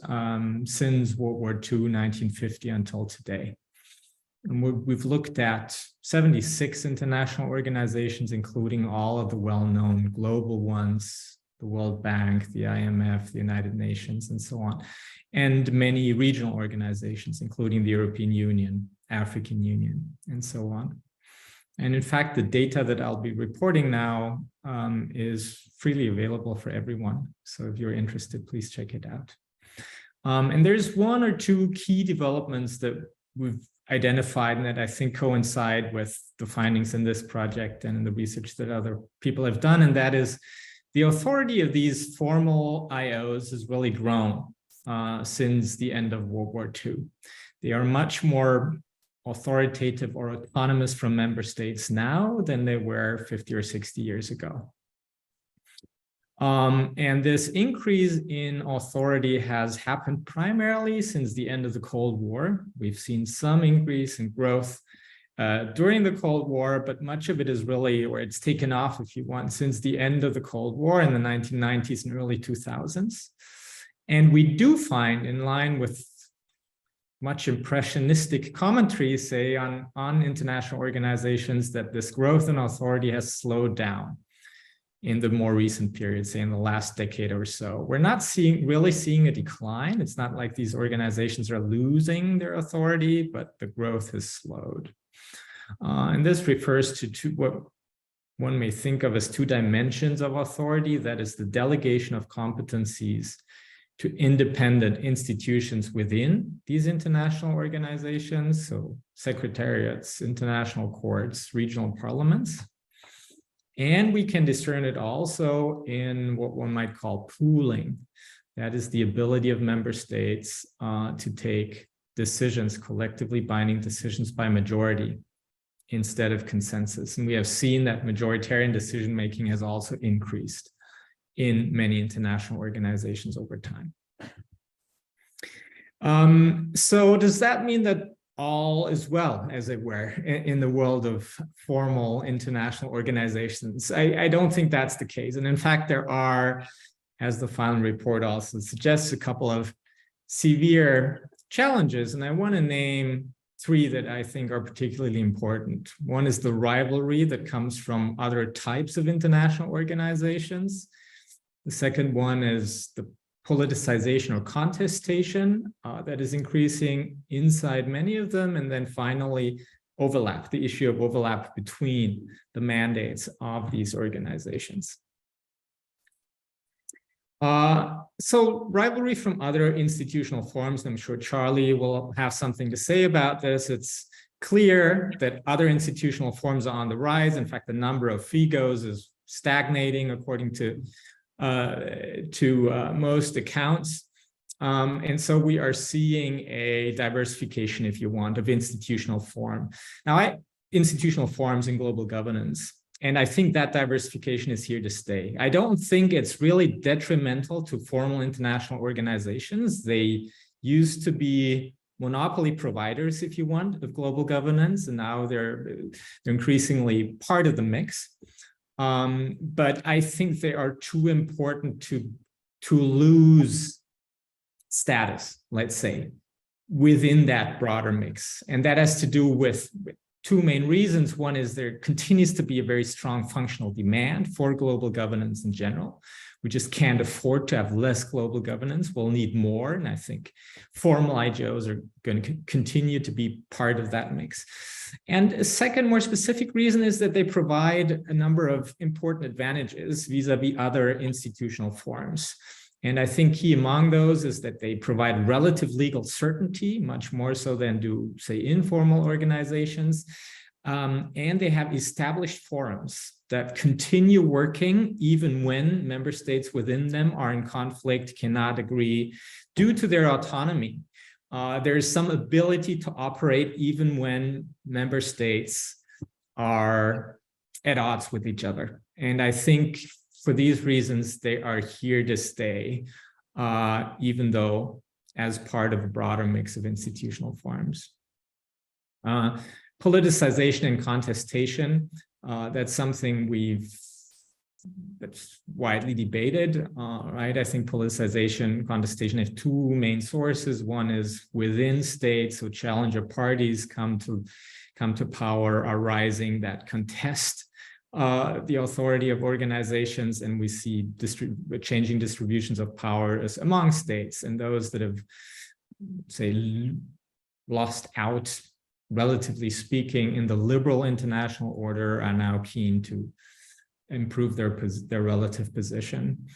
since World War II, 1950 until today. And we've looked at 76 international organizations, including all of the well-known global ones, the World Bank, the IMF, the United Nations, and so on, and many regional organizations, including the European Union, African Union, and so on. And in fact, the data that I'll be reporting now is freely available for everyone. So if you're interested, please check it out. And there's one or two key developments that we've identified and that I think coincide with the findings in this project and in the research that other people have done. And that is the authority of these formal IOs has really grown since the end of World War II. They are much more authoritative or autonomous from member states now than they were 50 or 60 years ago. And this increase in authority has happened primarily since the end of the Cold War. We've seen some increase in growth during the Cold War, but much of it is really, or it's taken off, if you want, since the end of the Cold War in the 1990s and early 2000s. And we do find, in line with much impressionistic commentary, say, on international organizations, that this growth in authority has slowed down in the more recent period, say in the last decade or so. We're not really seeing a decline. It's not like these organizations are losing their authority, but the growth has slowed. And this refers to what one may think of as two dimensions of authority. That is the delegation of competencies to independent institutions within these international organizations, so secretariats, international courts, regional parliaments. And we can discern it also in what one might call pooling. That is the ability of member states to take decisions, collectively binding decisions by majority instead of consensus. And we have seen that majoritarian decision-making has also increased in many international organizations over time. So does that mean that all is well, as it were, in the world of formal international organizations? I don't think that's the case. And in fact, there are, as the final report also suggests, a couple of severe challenges. And I want to name three that I think are particularly important. One is the rivalry that comes from other types of international organizations. The second one is the politicization or contestation that is increasing inside many of them. And then finally, overlap, the issue of overlap between the mandates of these organizations. So rivalry from other institutional forms, and I'm sure Charlie will have something to say about this. It's clear that other institutional forms are on the rise. In fact, the number of FIGOs is stagnating according to most accounts. And so we are seeing a diversification, if you want, of institutional form. Now, institutional forms in global governance. And I think that diversification is here to stay. I don't think it's really detrimental to formal international organizations. They used to be monopoly providers, if you want, of global governance, and now they're increasingly part of the mix. But I think they are too important to lose status, let's say, within that broader mix. And that has to do with two main reasons. One is there continues to be a very strong functional demand for global governance in general. We just can't afford to have less global governance. We'll need more. And I think formal IGOs are going to continue to be part of that mix. And a second, more specific reason is that they provide a number of important advantages vis-a-vis other institutional forms. And I think key among those is that they provide relative legal certainty, much more so than do, say, informal organizations. And they have established forums that continue working even when member states within them are in conflict, cannot agree due to their autonomy. There is some ability to operate even when member states are at odds with each other. And I think for these reasons, they are here to stay, even though as part of a broader mix of institutional forms. Politicization and contestation, that's something that's widely debated, right? I think politicization, contestation have two main sources. One is within states, so challenger parties come to power, are rising that contest the authority of organizations, and we see changing distributions of power among states, and those that have, say, lost out, relatively speaking, in the liberal international order are now keen to improve their relative position.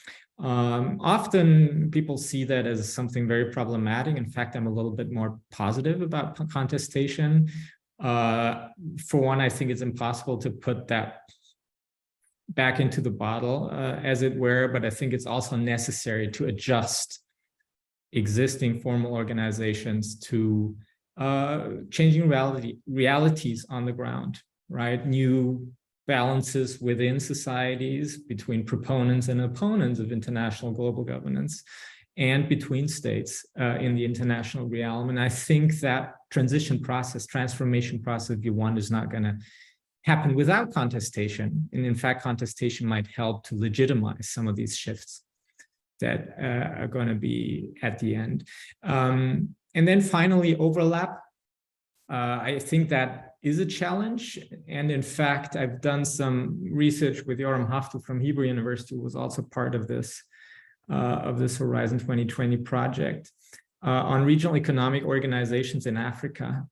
Often people see that as something very problematic. In fact, I'm a little bit more positive about contestation. For one, I think it's impossible to put that back into the bottle, as it were, but I think it's also necessary to adjust existing formal organizations to changing realities on the ground, right? New balances within societies between proponents and opponents of international global governance and between states in the international realm. And I think that transformation process, if you want, is not going to happen without contestation. And in fact, contestation might help to legitimize some of these shifts that are going to be at the end. And then finally, overlap. I think that is a challenge. And in fact, I've done some research with Yoram Haftu from Hebrew University, who was also part of this Horizon 2020 project on regional economic organizations in Africa.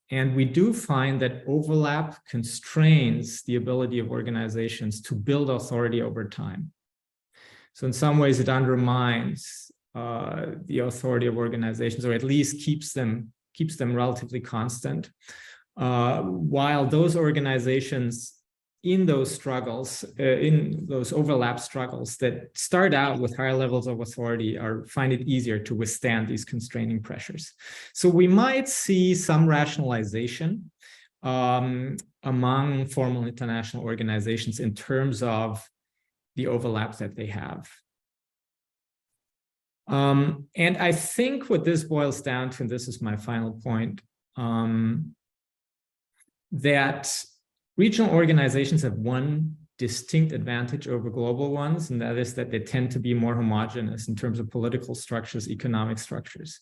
And we do find that overlap constrains the ability of organizations to build authority over time. So in some ways, it undermines the authority of organizations, or at least keeps them relatively constant. While those organizations in those struggles, in those overlap struggles that start out with higher levels of authority, find it easier to withstand these constraining pressures. So we might see some rationalization among formal international organizations in terms of the overlaps that they have. And I think what this boils down to, and this is my final point, that regional organizations have one distinct advantage over global ones, and that is that they tend to be more homogeneous in terms of political structures, economic structures.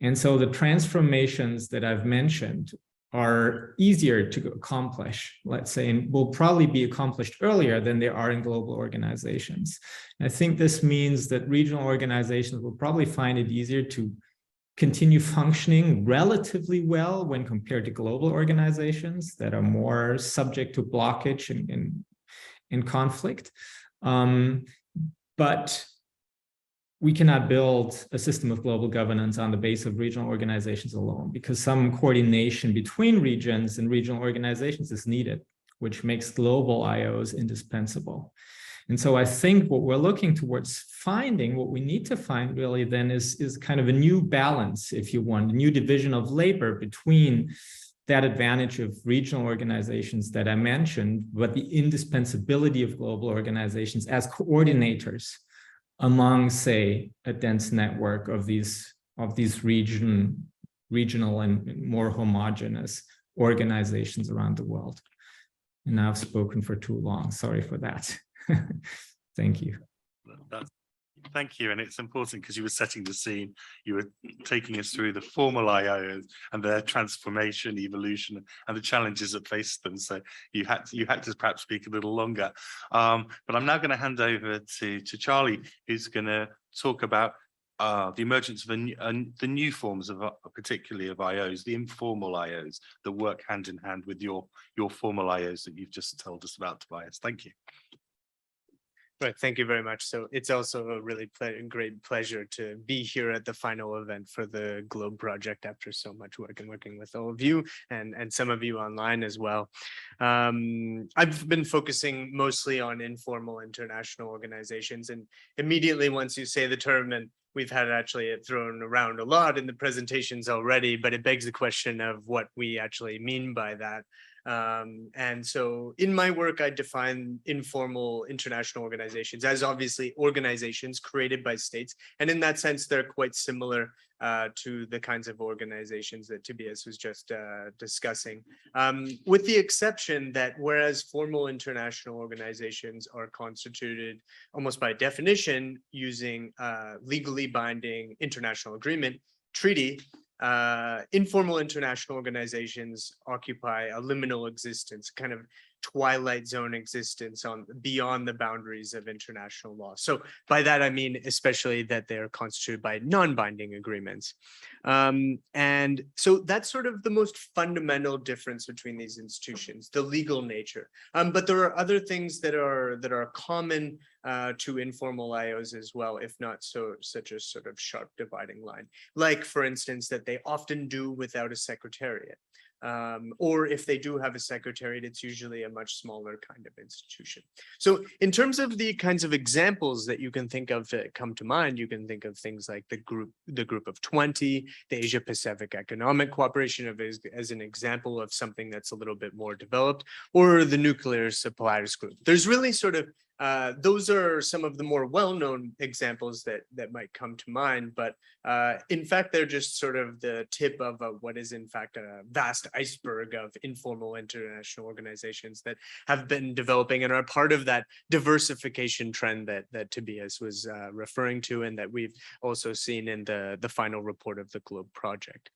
And so the transformations that I've mentioned are easier to accomplish, let's say, and will probably be accomplished earlier than they are in global organizations. And I think this means that regional organizations will probably find it easier to continue functioning relatively well when compared to global organizations that are more subject to blockage and conflict. But we cannot build a system of global governance on the base of regional organizations alone, because some coordination between regions and regional organizations is needed, which makes global IOs indispensable. And so I think what we're looking towards finding, what we need to find really then is kind of a new balance, if you want, a new division of labor between that advantage of regional organizations that I mentioned, but the indispensability of global organizations as coordinators among, say, a dense network of these regional and more homogeneous organizations around the world. And now I've spoken for too long. Sorry for that. Thank you. Thank you. And it's important because you were setting the scene. You were taking us through the formal IOs and their transformation, evolution, and the challenges that face them. So you had to perhaps speak a little longer. But I'm now going to hand over to Charlie, who's going to talk about the emergence of the new forms of particularly of IOs, the informal IOs that work hand in hand with your formal IOs that you've just told us about, Tobias. Thank you. Right, thank you very much. So it's also a really great pleasure to be here at the final event for the Globe project after so much work and working with all of you and some of you online as well. I've been focusing mostly on informal international organizations, and immediately once you say the term, and we've had actually it thrown around a lot in the presentations already, but it begs the question of what we actually mean by that. And so in my work, I define informal international organizations as obviously organizations created by states. And in that sense, they're quite similar to the kinds of organizations that Tobias was just discussing, with the exception that whereas formal international organizations are constituted almost by definition using legally binding international agreement, treaty, informal international organizations occupy a liminal existence, kind of twilight zone existence beyond the boundaries of international law. So by that, I mean, especially that they're constituted by non-binding agreements. And so that's sort of the most fundamental difference between these institutions, the legal nature. But there are other things that are common to informal IOs as well, if not such a sort of sharp dividing line. Like, for instance, that they often do without a secretariat. Or if they do have a secretariat, it's usually a much smaller kind of institution. So in terms of the kinds of examples that you can think of that come to mind, you can think of things like the group of 20, the Asia Pacific Economic Cooperation as an example of something that's a little bit more developed, or the Nuclear Suppliers Group. There's really sort of those are some of the more well-known examples that might come to mind, but in fact, they're just sort of the tip of what is in fact a vast iceberg of informal international organizations that have been developing and are part of that diversification trend that Tobias was referring to, and that we've also seen in the final report of the Globe project.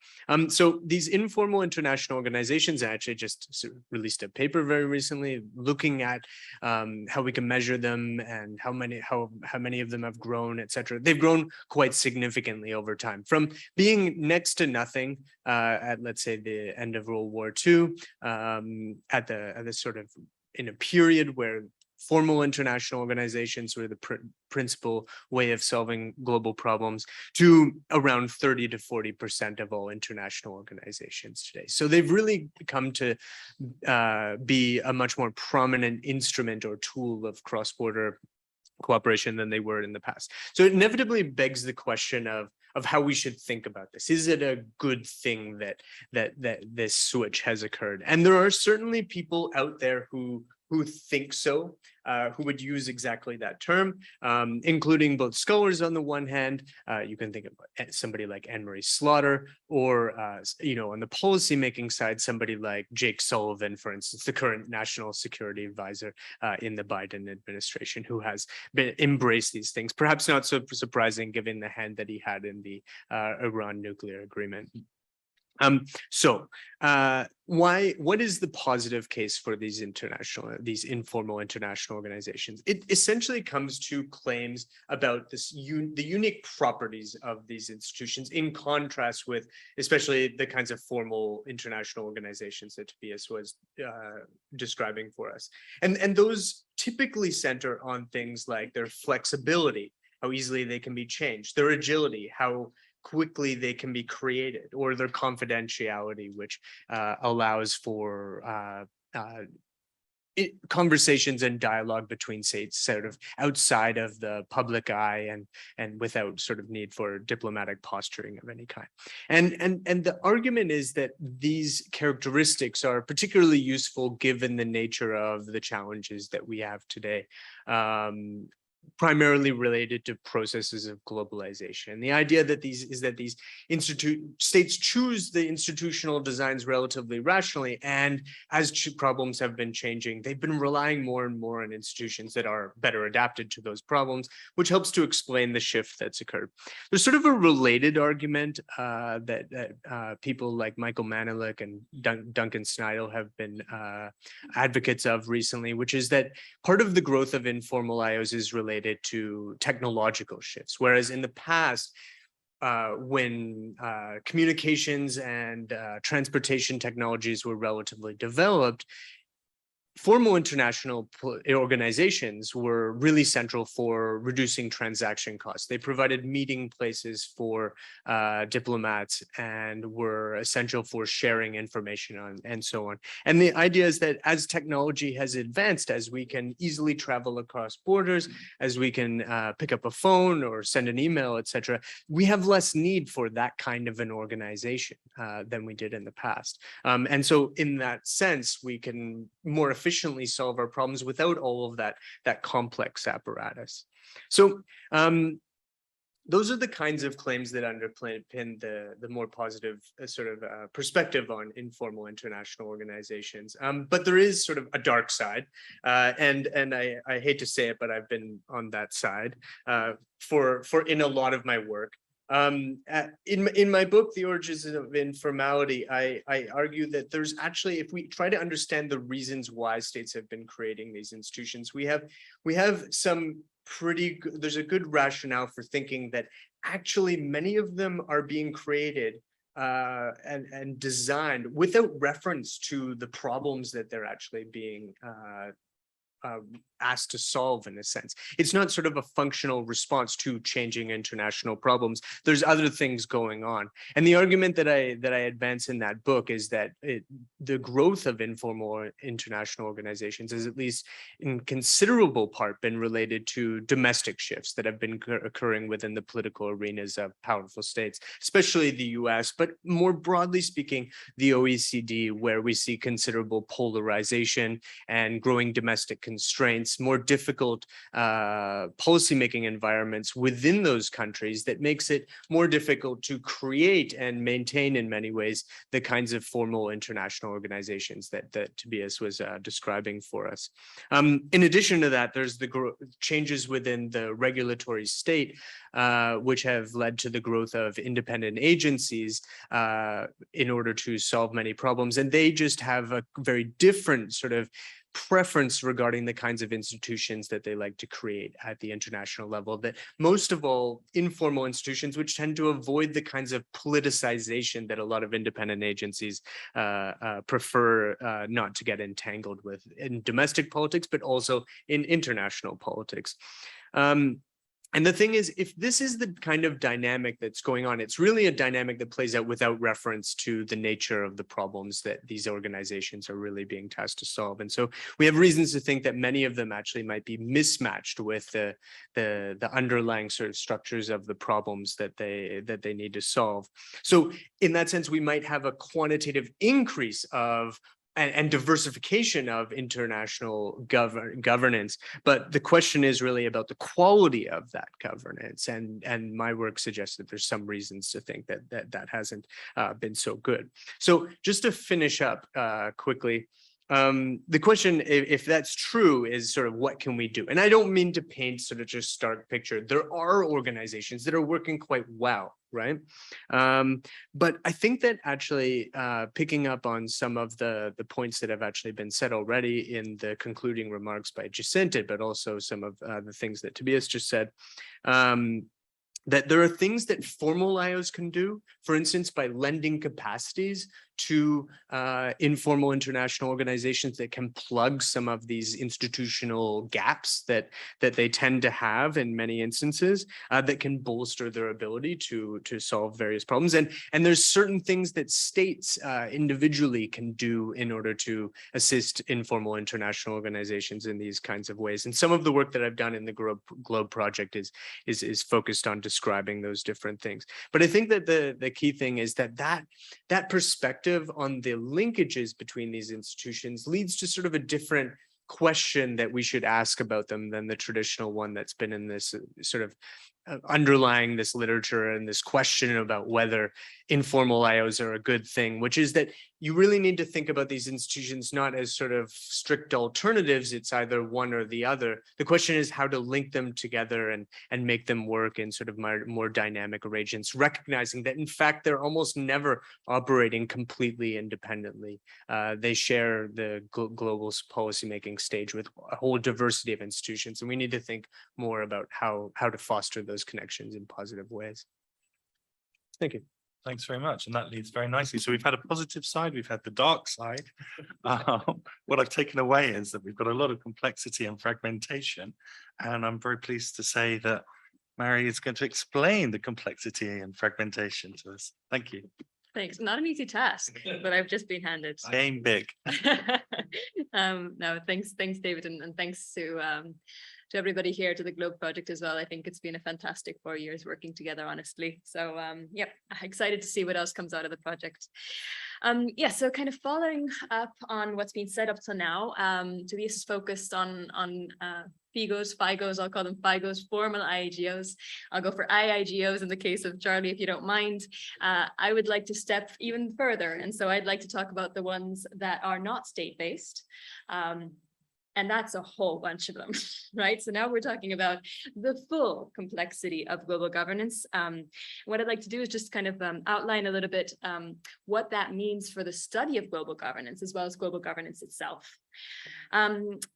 So these informal international organizations actually just released a paper very recently looking at how we can measure them and how many of them have grown, etc. They've grown quite significantly over time, from being next to nothing at, let's say, the end of World War II, at the sort of in a period where formal international organizations were the principal way of solving global problems, to around 30 to 40% of all international organizations today. So they've really come to be a much more prominent instrument or tool of cross-border cooperation than they were in the past. So it inevitably begs the question of how we should think about this. Is it a good thing that this switch has occurred? And there are certainly people out there who think so, who would use exactly that term, including both scholars on the one hand. You can think of somebody like Anne-Marie Slaughter, or on the policymaking side, somebody like Jake Sullivan, for instance, the current national security advisor in the Biden administration, who has embraced these things. Perhaps not so surprising given the hand that he had in the Iran nuclear agreement. What is the positive case for these informal international organizations? It essentially comes to claims about the unique properties of these institutions, in contrast with especially the kinds of formal international organizations that Tobias was describing for us. And those typically center on things like their flexibility, how easily they can be changed, their agility, how quickly they can be created, or their confidentiality, which allows for conversations and dialogue between states sort of outside of the public eye and without sort of need for diplomatic posturing of any kind. And the argument is that these characteristics are particularly useful given the nature of the challenges that we have today. primarily related to processes of globalization. The idea that these states choose the institutional designs relatively rationally, and as problems have been changing, they've been relying more and more on institutions that are better adapted to those problems, which helps to explain the shift that's occurred. There's sort of a related argument that people like Michael Manilik and Duncan Sneidl have been advocates of recently, which is that part of the growth of informal IOs is related to technological shifts, whereas in the past, when communications and transportation technologies were relatively developed, formal international organizations were really central for reducing transaction costs. They provided meeting places for diplomats and were essential for sharing information and so on. And the idea is that as technology has advanced, as we can easily travel across borders, as we can pick up a phone or send an email, etc., we have less need for that kind of an organization than we did in the past. And so in that sense, we can more efficiently solve our problems without all of that complex apparatus. So those are the kinds of claims that underpin the more positive perspective on informal international organizations. But there is sort of a dark side, and I hate to say it, but I've been on that side for in a lot of my work. In my book, The Origins of Informality, I argue that there's actually, if we try to understand the reasons why states have been creating these institutions, we have some pretty good, there's a good rationale for thinking that actually many of them are being created and designed without reference to the problems that they're actually being asked to solve. In a sense, it's not sort of a functional response to changing international problems. There's other things going on, and the argument that I advance in that book is that the growth of informal international organizations has, at least in considerable part, been related to domestic shifts that have been occurring within the political arenas of powerful states, especially the US, but more broadly speaking, the OECD, where we see considerable polarization and growing domestic constraints, more difficult policymaking environments within those countries that makes it more difficult to create and maintain, in many ways, the kinds of formal international organizations that Tobias was describing for us. In addition to that, there's the changes within the regulatory state, which have led to the growth of independent agencies in order to solve many problems. And they just have a very different sort of preference regarding the kinds of institutions that they like to create at the international level, that most of all informal institutions, which tend to avoid the kinds of politicization that a lot of independent agencies prefer not to get entangled with in domestic politics, but also in international politics. And the thing is, if this is the kind of dynamic that's going on, it's really a dynamic that plays out without reference to the nature of the problems that these organizations are really being tasked to solve. And so we have reasons to think that many of them actually might be mismatched with the underlying sort of structures of the problems that they need to solve. So in that sense, we might have a quantitative increase of and diversification of international governance. But the question is really about the quality of that governance. And my work suggests that there's some reasons to think that hasn't been so good. So just to finish up quickly, the question, if that's true, is sort of what can we do? And I don't mean to paint sort of just stark picture. There are organizations that are working quite well, right? But I think that actually picking up on some of the points that have actually been said already in the concluding remarks by Jacinta, but also some of the things that Tobias just said, that there are things that formal IOs can do, for instance, by lending capacities to informal international organizations that can plug some of these institutional gaps that they tend to have in many instances, that can bolster their ability to solve various problems. And there's certain things that states individually can do in order to assist informal international organizations in these kinds of ways. And some of the work that I've done in the Globe Project is focused on describing those different things. But I think that the key thing is that perspective on the linkages between these institutions leads to sort of a different question that we should ask about them than the traditional one that's been in this sort of underlying this literature and this question about whether informal IOs are a good thing, which is that you really need to think about these institutions not as sort of strict alternatives. It's either one or the other. The question is how to link them together and make them work in sort of more dynamic arrangements, recognizing that in fact they're almost never operating completely independently. They share the global policymaking stage with a whole diversity of institutions, and we need to think more about how to foster those connections in positive ways. Thank you. Thanks very much. And that leads very nicely. So we've had a positive side, we've had the dark side. What I've taken away is that we've got a lot of complexity and fragmentation. And I'm very pleased to say that Mary is going to explain the complexity and fragmentation to us. Thank you. Thanks. Not an easy task, but I've just been handed. I aim big. No, thanks, David, and thanks to everybody here, to the Globe Project as well. I think it's been a fantastic 4 years working together, honestly. So yeah, excited to see what else comes out of the project. Yeah, so kind of following up on what's been said up till now, Tobias is focused on FIGOs, I'll call them FIGOs, formal IAGOs. I'll go for IIGOs in the case of Charlie, if you don't mind. I would like to step even further. And so I'd like to talk about the ones that are not state-based. And that's a whole bunch of them, right? So now we're talking about the full complexity of global governance. What I'd like to do is just kind of outline a little bit what that means for the study of global governance, as well as global governance itself.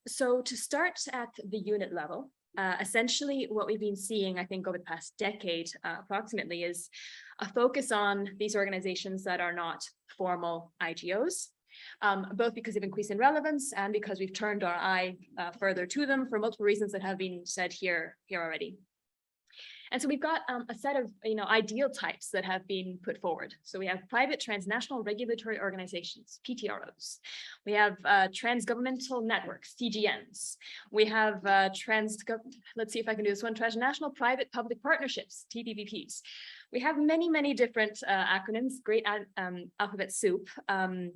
So to start at the unit level, essentially what we've been seeing, I think, over the past decade, approximately, is a focus on these organizations that are not formal IGOs. Both because of increasing relevance and because we've turned our eye further to them for multiple reasons that have been said here already. And so we've got a set of ideal types that have been put forward. So we have private transnational regulatory organizations, PTROs. We have transgovernmental networks, TGNs. We have let's see if I can do this one, transnational private public partnerships, TPPPs. We have many different acronyms, great alphabet soup. And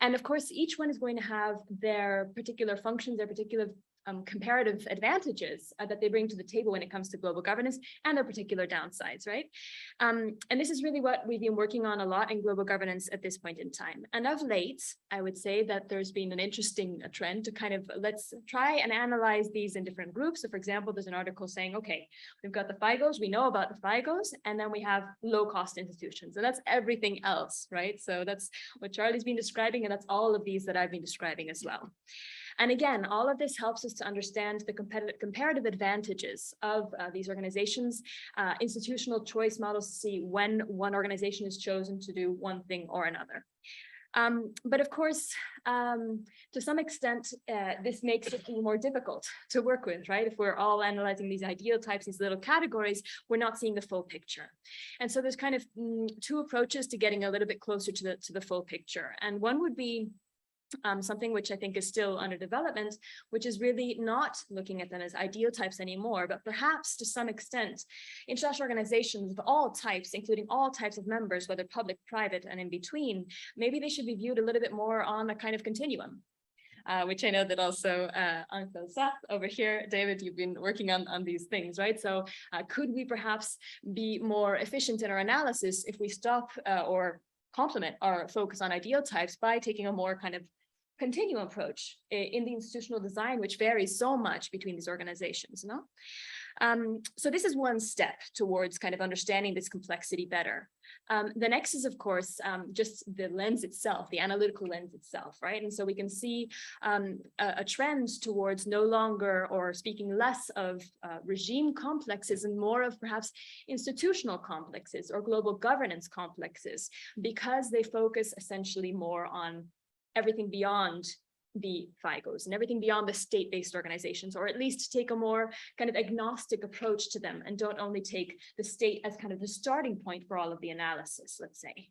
of course, each one is going to have their particular functions, their particular comparative advantages that they bring to the table when it comes to global governance, and their particular downsides, right? And this is really what we've been working on a lot in global governance at this point in time. And of late, I would say that there's been an interesting trend to kind of, let's try and analyze these in different groups. So for example, there's an article saying, okay, we've got the FIGOs, we know about the FIGOs, and then we have low-cost institutions, and that's everything else, right? So that's what Charlie's been describing, and that's all of these that I've been describing as well. And again, all of this helps us to understand the comparative advantages of these organizations, institutional choice models to see when one organization is chosen to do one thing or another. But of course, to some extent, this makes it more difficult to work with, right? If we're all analyzing these ideal types, these little categories, we're not seeing the full picture. And so there's kind of two approaches to getting a little bit closer to the full picture. And one would be something which I think is still under development, which is really not looking at them as ideal types anymore, but perhaps to some extent, international organizations of all types, including all types of members, whether public, private, and in between, maybe they should be viewed a little bit more on a kind of continuum. Which I know that also Uncle Seth over here, David, you've been working on these things, right? So could we perhaps be more efficient in our analysis if we stop or complement our focus on ideal types by taking a more kind of continuum approach in the institutional design, which varies so much between these organizations, no? So this is one step towards kind of understanding this complexity better. The next is, of course, just the lens itself, the analytical lens itself, right? And so we can see a trend towards no longer, or speaking less of regime complexes and more of perhaps institutional complexes or global governance complexes, because they focus essentially more on everything beyond the FIGOs and everything beyond the state-based organizations, or at least take a more kind of agnostic approach to them and don't only take the state as kind of the starting point for all of the analysis, let's say.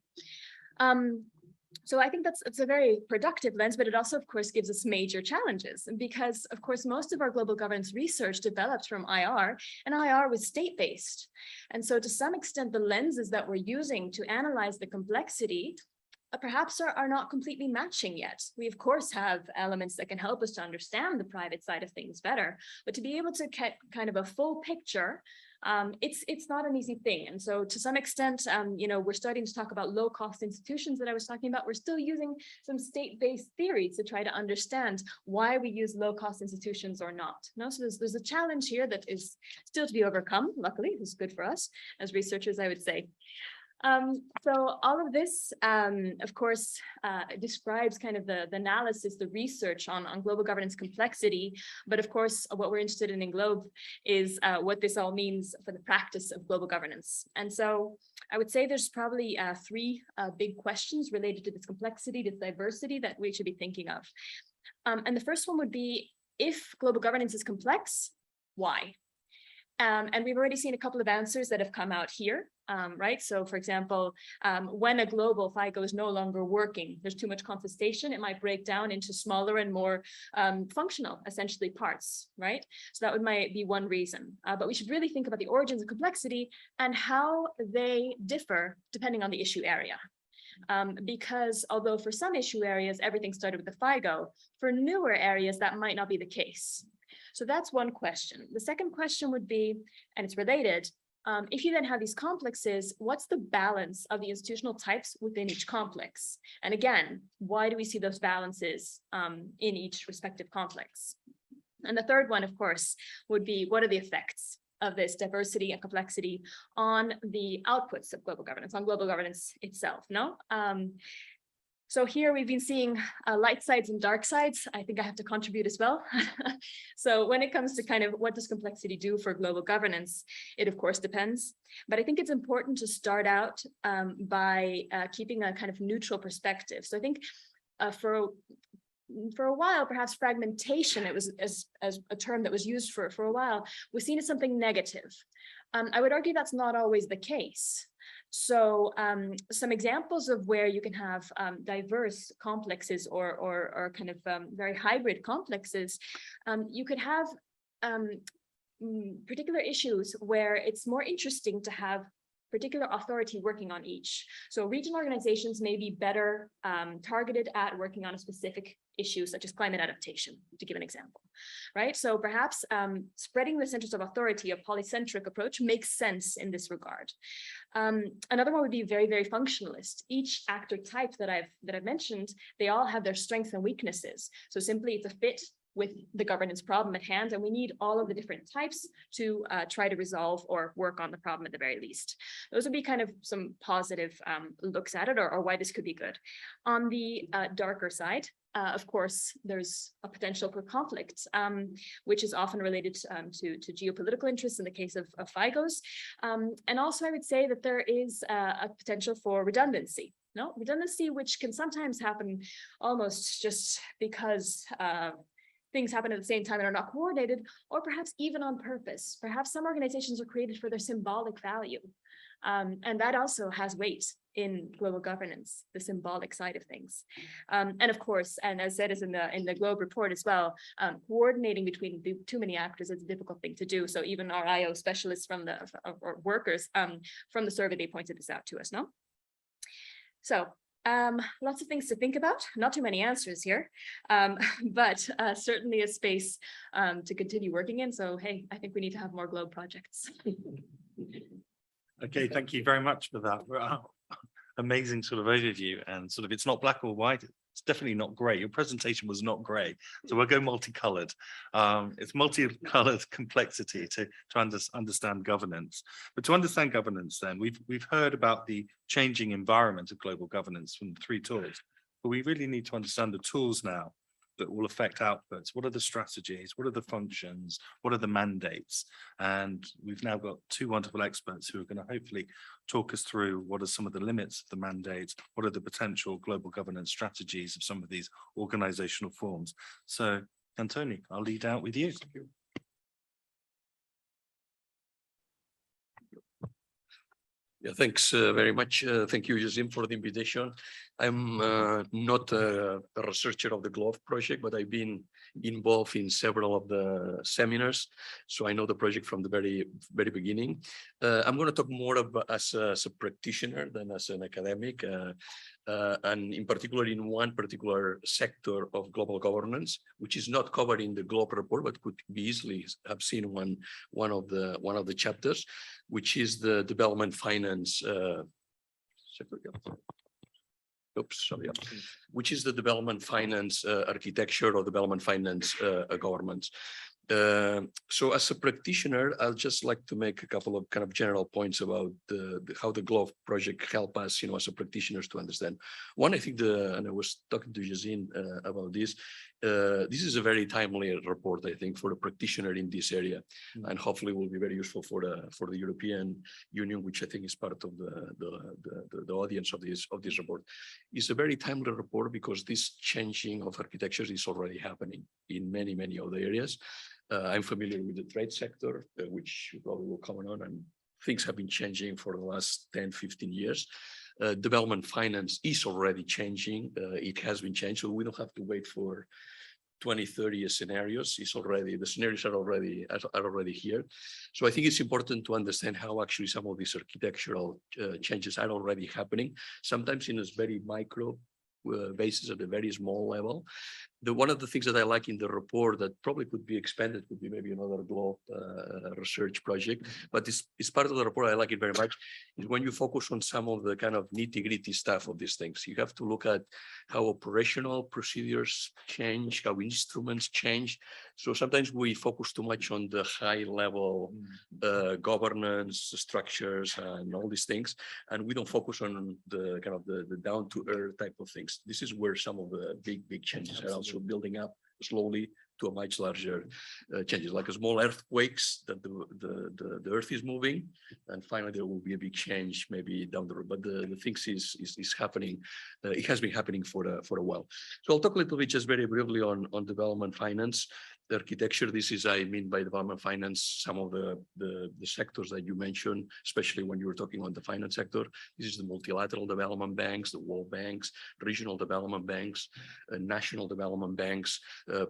So I think it's a very productive lens, but it also, of course, gives us major challenges because, of course, most of our global governance research developed from IR, and IR was state-based. And so to some extent, the lenses that we're using to analyze the complexity perhaps are not completely matching yet. We of course have elements that can help us to understand the private side of things better, but to be able to get kind of a full picture, it's not an easy thing. And so to some extent, we're starting to talk about low cost institutions that I was talking about. We're still using some state-based theories to try to understand why we use low cost institutions or not. No, so there's a challenge here that is still to be overcome. Luckily, this is good for us as researchers, I would say. So all of this, of course, describes kind of the analysis, the research on global governance complexity. But of course, what we're interested in Globe is what this all means for the practice of global governance. And so I would say there's probably three big questions related to this complexity, this diversity that we should be thinking of. And the first one would be, if global governance is complex, why? And we've already seen a couple of answers that have come out here, right? So for example, when a global FIGO is no longer working, there's too much contestation, it might break down into smaller and more functional, essentially, parts, right? So that might be one reason. But we should really think about the origins of complexity and how they differ depending on the issue area. Because although for some issue areas, everything started with the FIGO, for newer areas, that might not be the case. So that's one question. The second question would be, and it's related, if you then have these complexes, what's the balance of the institutional types within each complex? And again, why do we see those balances in each respective complex? And the third one, of course, would be, what are the effects of this diversity and complexity on the outputs of global governance, on global governance itself, no? So here we've been seeing light sides and dark sides. I think I have to contribute as well. So when it comes to kind of what does complexity do for global governance, it of course depends. But I think it's important to start out by keeping a kind of neutral perspective. So I think for a while, perhaps fragmentation, it was as a term that was used for a while, was seen as something negative. I would argue that's not always the case. So some examples of where you can have diverse complexes or kind of very hybrid complexes, you could have particular issues where it's more interesting to have particular authority working on each. So regional organizations may be better targeted at working on a specific issue, such as climate adaptation, to give an example, right? So perhaps spreading the centers of authority, a polycentric approach, makes sense in this regard. Another one would be very, very functionalist. Each actor type that I've mentioned, they all have their strengths and weaknesses. So simply it's a fit with the governance problem at hand, and we need all of the different types to try to resolve or work on the problem at the very least. Those would be kind of some positive looks at it, or why this could be good. On the darker side, of course, there's a potential for conflict, which is often related to geopolitical interests in the case of FIGOs. And also, I would say that there is a potential for redundancy. No, redundancy, which can sometimes happen almost just because things happen at the same time and are not coordinated, or perhaps even on purpose. Perhaps some organizations are created for their symbolic value. And that also has weight in global governance, the symbolic side of things. And of course, and as said is in the Globe report as well, coordinating between too many actors is a difficult thing to do. So even our IO specialists from or workers from the survey, they pointed this out to us, no? So lots of things to think about, not too many answers here, but certainly a space to continue working in. So, hey, I think we need to have more Globe projects. Okay, thank you very much for that. Amazing sort of overview, and sort of, it's not black or white. It's definitely not grey. Your presentation was not grey. So we'll go multicolored. It's multicolored complexity to understand governance. But to understand governance, then we've heard about the changing environment of global governance from the 3 tools. But we really need to understand the tools now that will affect outputs. What are the strategies? What are the functions? What are the mandates? And we've now got 2 wonderful experts who are going to hopefully talk us through what are some of the limits of the mandates, what are the potential global governance strategies of some of these organizational forms. So, Antoni, I'll lead out with you. Yeah, thanks very much. Thank you, Yasim, for the invitation. I'm not a researcher of the GLOVE project, but I've been involved in several of the seminars, so I know the project from the very beginning. I'm going to talk more about as a practitioner than as an academic, and in particular in one particular sector of global governance, which is not covered in the Globe report, but could be easily have seen one of the chapters, which is the development finance. Which is the development finance architecture or development finance governments. So as a practitioner, I'd just like to make a couple of kind of general points about how the GLOVE project help us, as a practitioners to understand. One, I think and I was talking to Jazine about this. This is a very timely report, I think, for the practitioner in this area, and hopefully will be very useful for the European Union, which I think is part of the audience of this report. It's a very timely report because this changing of architectures is already happening in many other areas. I'm familiar with the trade sector, which you probably will comment on, and things have been changing for the last 10-15 years. Development finance is already changing. It has been changed, so we don't have to wait for 20-30 scenarios. The scenarios are already here. So I think it's important to understand how actually some of these architectural changes are already happening, sometimes in a very micro basis at a very small level. One of the things that I like in the report that probably could be expanded, could be maybe another GLOBE research project, but it's part of the report. I like it very much, is when you focus on some of the kind of nitty-gritty stuff of these things. You have to look at how operational procedures change, how instruments change. So sometimes we focus too much on the high level governance structures and all these things, and we don't focus on the kind of the down to earth type of things. This is where some of the big changes are also building up slowly to a much larger changes, like a small earthquakes that the earth is moving, and finally there will be a big change maybe down the road. But the things is happening. It has been happening for a while. So I'll talk a little bit just very briefly on development finance. The architecture, I mean by development finance, some of the sectors that you mentioned, especially when you were talking on the finance sector. This is the multilateral development banks, the world banks, regional development banks, national development banks,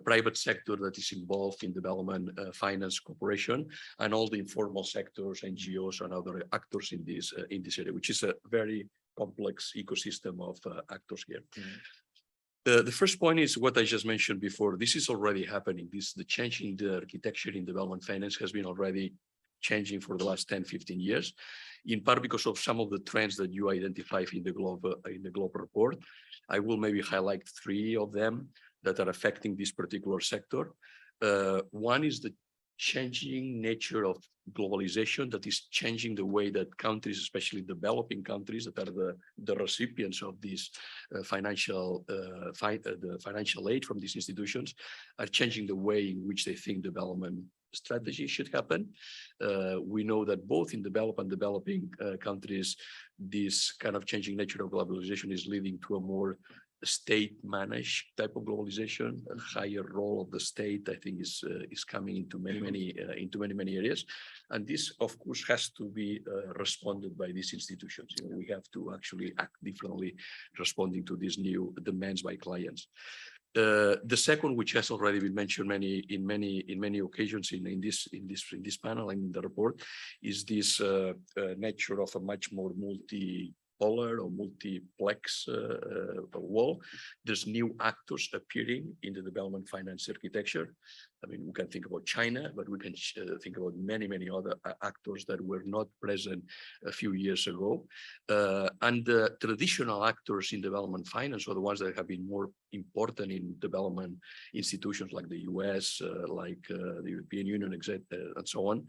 private sector that is involved in development finance cooperation, and all the informal sectors, NGOs, and other actors in this area, which is a very complex ecosystem of actors here. The first point is what I just mentioned before. This is already happening. The change in the architecture in development finance has been already changing for the last 10-15 years, in part because of some of the trends that you identify in the GLOBE report. I will maybe highlight 3 of them that are affecting this particular sector. One is the changing nature of globalization that is changing the way that countries, especially developing countries that are the recipients of this financial aid from these institutions, are changing the way in which they think development strategy should happen. We know that both in developed and developing countries, this kind of changing nature of globalization is leading to a more state-managed type of globalization. A higher role of the state, I think, is coming into many areas, and this, of course, has to be responded by these institutions. We have to actually act differently, responding to these new demands by clients. The second, which has already been mentioned in many occasions in this panel and in the report, is this nature of a much more multipolar or multiplex world. There's new actors appearing in the development finance architecture. I mean, we can think about China, but we can think about many other actors that were not present a few years ago. And the traditional actors in development finance, or the ones that have been more important in development institutions like the US, like the European Union, and so on,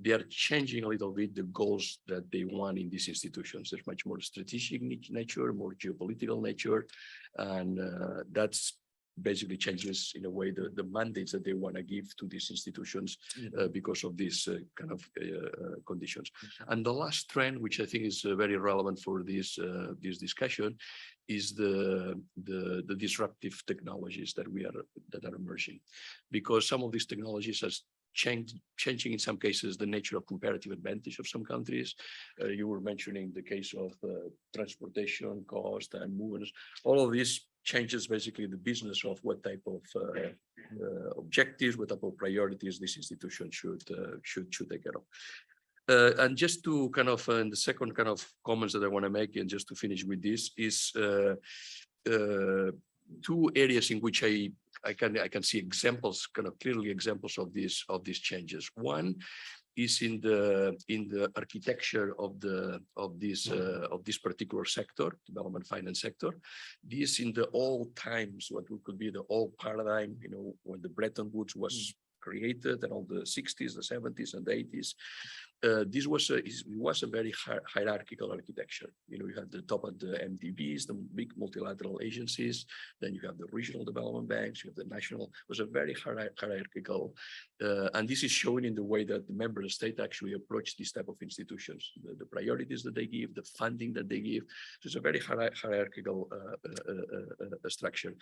they are changing a little bit the goals that they want in these institutions. There's much more strategic nature, more geopolitical nature, and that's basically changes in a way the mandates that they want to give to these institutions because of these kind of conditions. And the last trend, which I think is very relevant for this discussion, is the disruptive technologies that are emerging, because some of these technologies are changing in some cases the nature of comparative advantage of some countries. You were mentioning the case of transportation cost and movements. All of this changes basically the business of what type of objectives, what type of priorities this institution should take care of. And just to kind of, and the second kind of comments that I want to make, and just to finish with this, is two areas in which I can see examples, kind of clearly examples of these changes. One is in the architecture of this particular sector, development finance sector. This in the old times, what could be the old paradigm, you know, when the Bretton Woods was created and all the 60s, the 70s, and the 80s. This was a very hierarchical architecture. You know, you had the top of the MDBs, the big multilateral agencies, then you have the regional development banks, you have the national. It was a very hierarchical, and this is shown in the way that the member state actually approach these type of institutions, the priorities that they give, the funding that they give. So it's a very hierarchical structure.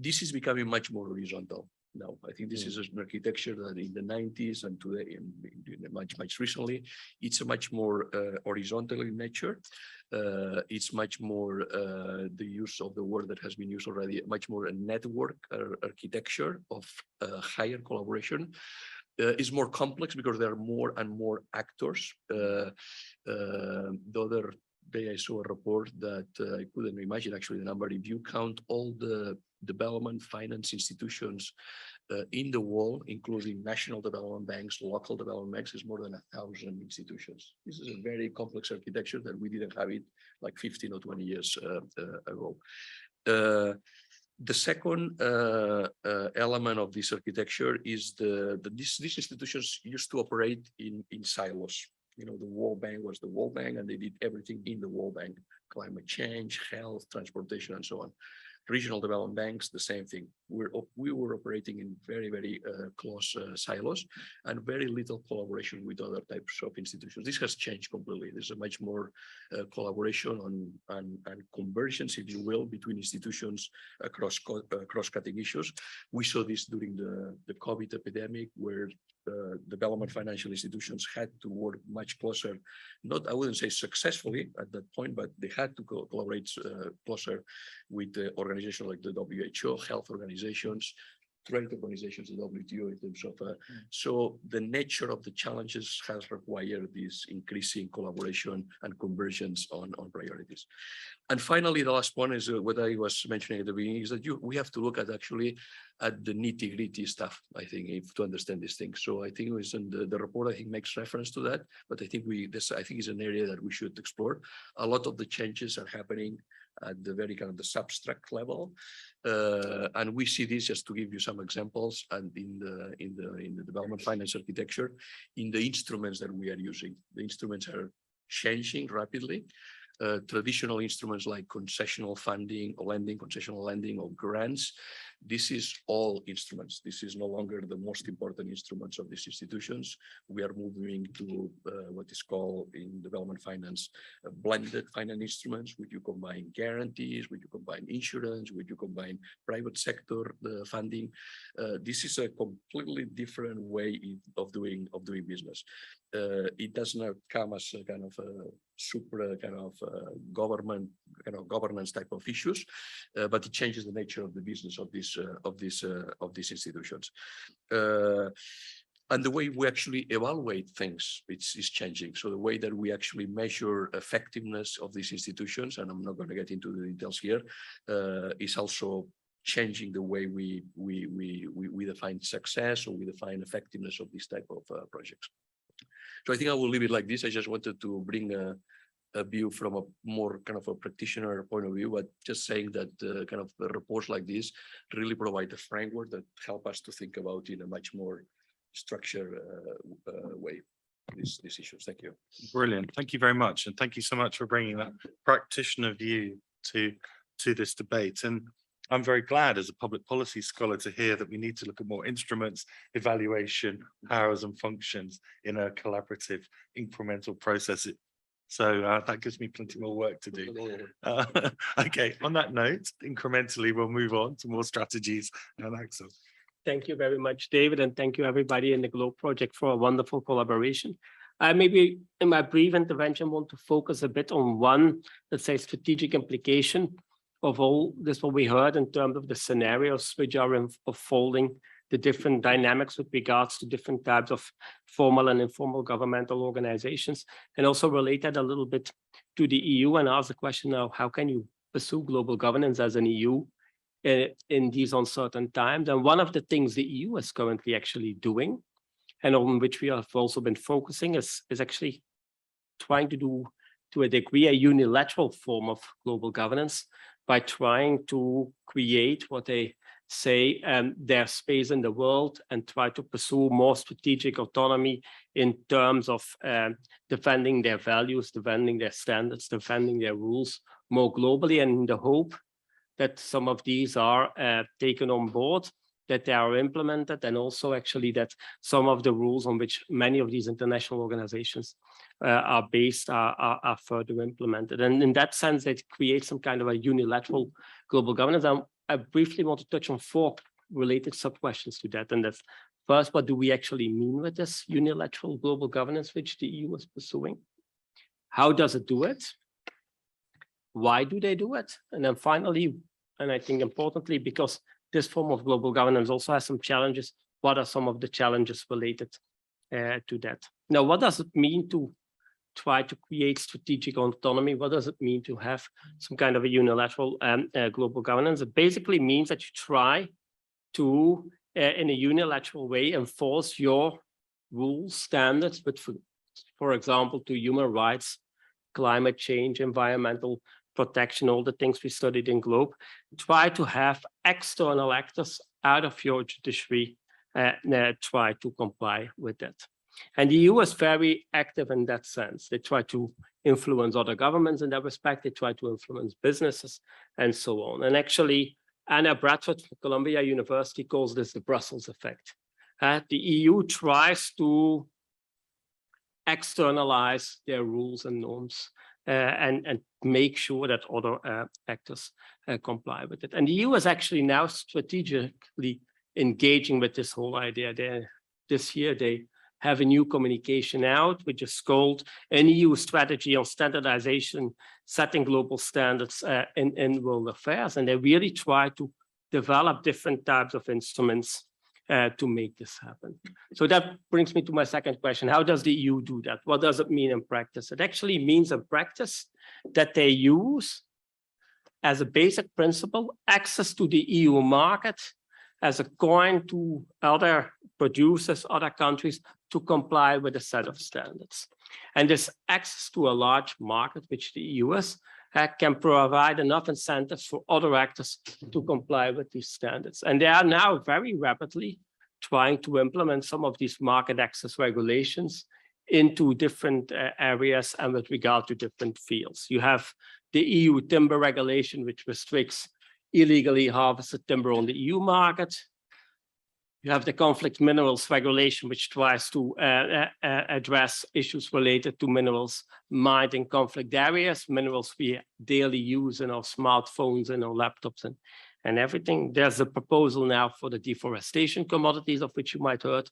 This is becoming much more horizontal. No, I think this is an architecture that in the 90s and today, much recently, it's a much more horizontal in nature. It's much more the use of the word that has been used already, much more a network architecture of higher collaboration. Is more complex because there are more and more actors. The other day I saw a report that I couldn't imagine actually the number. If you count all the development finance institutions in the world, including national development banks, local development banks, is more than 1,000 institutions. This is a very complex architecture that we didn't have it like 15 or 20 years ago. The second element of this architecture is these institutions used to operate in silos. You know, the World Bank was the World Bank, and they did everything in the World Bank: climate change, health, transportation, and so on. Regional development banks, the same thing. We were operating in very close silos and very little collaboration with other types of institutions. This has changed completely. There's a much more collaboration and convergence, if you will, between institutions across cross-cutting issues. We saw this during the COVID epidemic, where development financial institutions had to work much closer, I wouldn't say successfully at that point, but they had to collaborate closer with the organizations like the WHO, health organizations, trade organizations, the WTO, in terms of, so the nature of the challenges has required this increasing collaboration and convergence on priorities. And finally, the last one is what I was mentioning at the beginning, is that we have to look at actually at the nitty-gritty stuff, I think, to understand these things. So I think it was in the report, I think, makes reference to that, but I think I think is an area that we should explore. A lot of the changes are happening at the very kind of the substract level, and we see this, just to give you some examples, and in the development finance architecture, in the instruments that we are using. The instruments are changing rapidly. Traditional instruments like concessional funding or lending, concessional lending or grants, this is all instruments. This is no longer the most important instruments of these institutions. We are moving to what is called in development finance, blended finance instruments, which you combine guarantees, which you combine insurance, which you combine private sector funding. This is a completely different way of doing business. It does not come as a kind of a super kind of governance type of issues, but it changes the nature of the business of these institutions. And the way we actually evaluate things is changing. So the way that we actually measure effectiveness of these institutions, and I'm not going to get into the details here, is also changing the way we define success, or we define effectiveness of this type of projects. So I think I will leave it like this. I just wanted to bring a view from a more kind of a practitioner point of view, but just saying that kind of reports like this really provide a framework that help us to think about in a much more structured way these issues. Thank you. Brilliant. Thank you very much. And thank you so much for bringing that practitioner view to this debate. And I'm very glad as a public policy scholar to hear that we need to look at more instruments, evaluation, powers and functions in a collaborative, incremental process. So that gives me plenty more work to do. Okay, on that note, incrementally, we'll move on to more strategies and Axel. Thank you very much, David, and thank you everybody in the GLOBE project for a wonderful collaboration. Maybe in my brief intervention, I want to focus a bit on one, let's say, strategic implication of all this, what we heard in terms of the scenarios which are unfolding, the different dynamics with regards to different types of formal and informal governmental organizations, and also relate that a little bit to the EU and ask the question now, how can you pursue global governance as an EU in these uncertain times? And one of the things the EU is currently actually doing, and on which we have also been focusing, is actually trying to do, to a degree, a unilateral form of global governance by trying to create what they say their space in the world and try to pursue more strategic autonomy in terms of defending their values, defending their standards, defending their rules more globally, and in the hope that some of these are taken on board, that they are implemented, and also actually that some of the rules on which many of these international organizations are based are further implemented. And in that sense, it creates some kind of a unilateral global governance. I briefly want to touch on 4 related sub-questions to that. And that's first, what do we actually mean with this unilateral global governance which the EU is pursuing? How does it do it? Why do they do it? And then finally, and I think importantly, because this form of global governance also has some challenges, what are some of the challenges related to that? Now, what does it mean to try to create strategic autonomy? What does it mean to have some kind of a unilateral global governance? It basically means that you try to, in a unilateral way, enforce your rules, standards, but for example, to human rights, climate change, environmental protection, all the things we studied in GLOBE, try to have external actors out of your judiciary try to comply with that. And the EU is very active in that sense. They try to influence other governments in that respect. They try to influence businesses and so on. And actually, Anna Bradford from Columbia University calls this the Brussels effect. The EU tries to externalize their rules and norms and make sure that other actors comply with it. And the EU is actually now strategically engaging with this whole idea. This year, they have a new communication out, which is called an EU strategy on standardization, setting global standards in world affairs. And they really try to develop different types of instruments to make this happen. So that brings me to my second question. How does the EU do that? What does it mean in practice? It actually means in practice that they use, as a basic principle, access to the EU market as a coin to other producers, other countries, to comply with a set of standards. And this access to a large market, which the EU is, can provide enough incentives for other actors to comply with these standards. And they are now very rapidly trying to implement some of these market access regulations into different areas and with regard to different fields. You have the EU timber regulation, which restricts illegally harvested timber on the EU market. You have the conflict minerals regulation, which tries to address issues related to minerals mined in conflict areas, minerals we daily use in our smartphones and our laptops and everything. There's a proposal now for the deforestation commodities, of which you might have heard.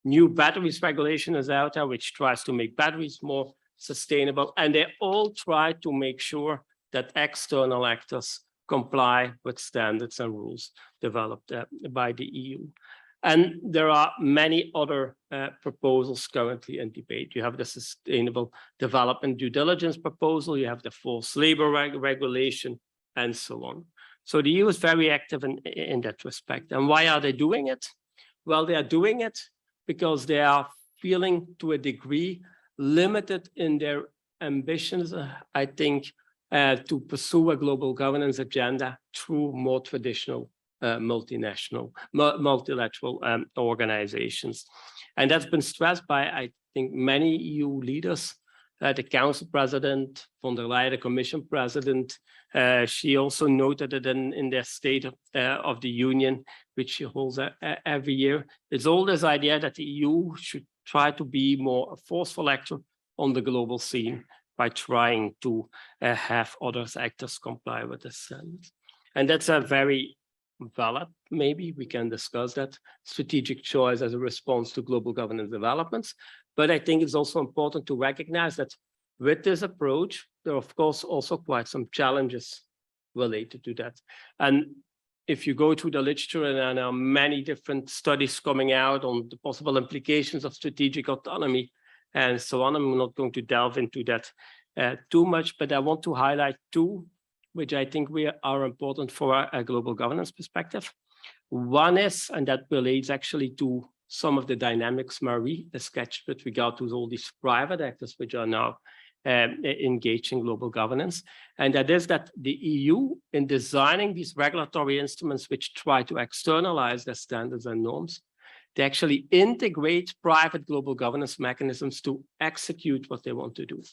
New batteries regulation is out there, which tries to make batteries more sustainable. And they all try to make sure that external actors comply with standards and rules developed by the EU. And there are many other proposals currently in debate. You have the Sustainable Development Due Diligence proposal, you have the forced labor regulation, and so on. So the EU is very active in that respect. And why are they doing it? Well, they are doing it because they are feeling, to a degree, limited in their ambitions, I think, to pursue a global governance agenda through more traditional multinational, multilateral organizations. And that's been stressed by, I think, many EU leaders, the Council President, von der Leyen, the Commission President. She also noted it in their State of the Union, which she holds every year. It's all this idea that the EU should try to be more a forceful actor on the global scene by trying to have other actors comply with the standards. And that's a very valid, maybe we can discuss that, strategic choice as a response to global governance developments. But I think it's also important to recognize that with this approach, there are of course also quite some challenges related to that. And if you go through the literature, and there are many different studies coming out on the possible implications of strategic autonomy and so on. I'm not going to delve into that too much, but I want to highlight two, which I think are important for a global governance perspective. One is, and that relates actually to some of the dynamics Marie sketched with regard to all these private actors which are now engaged in global governance. And that is that the EU, in designing these regulatory instruments which try to externalize their standards and norms, they actually integrate private global governance mechanisms to execute what they want to do.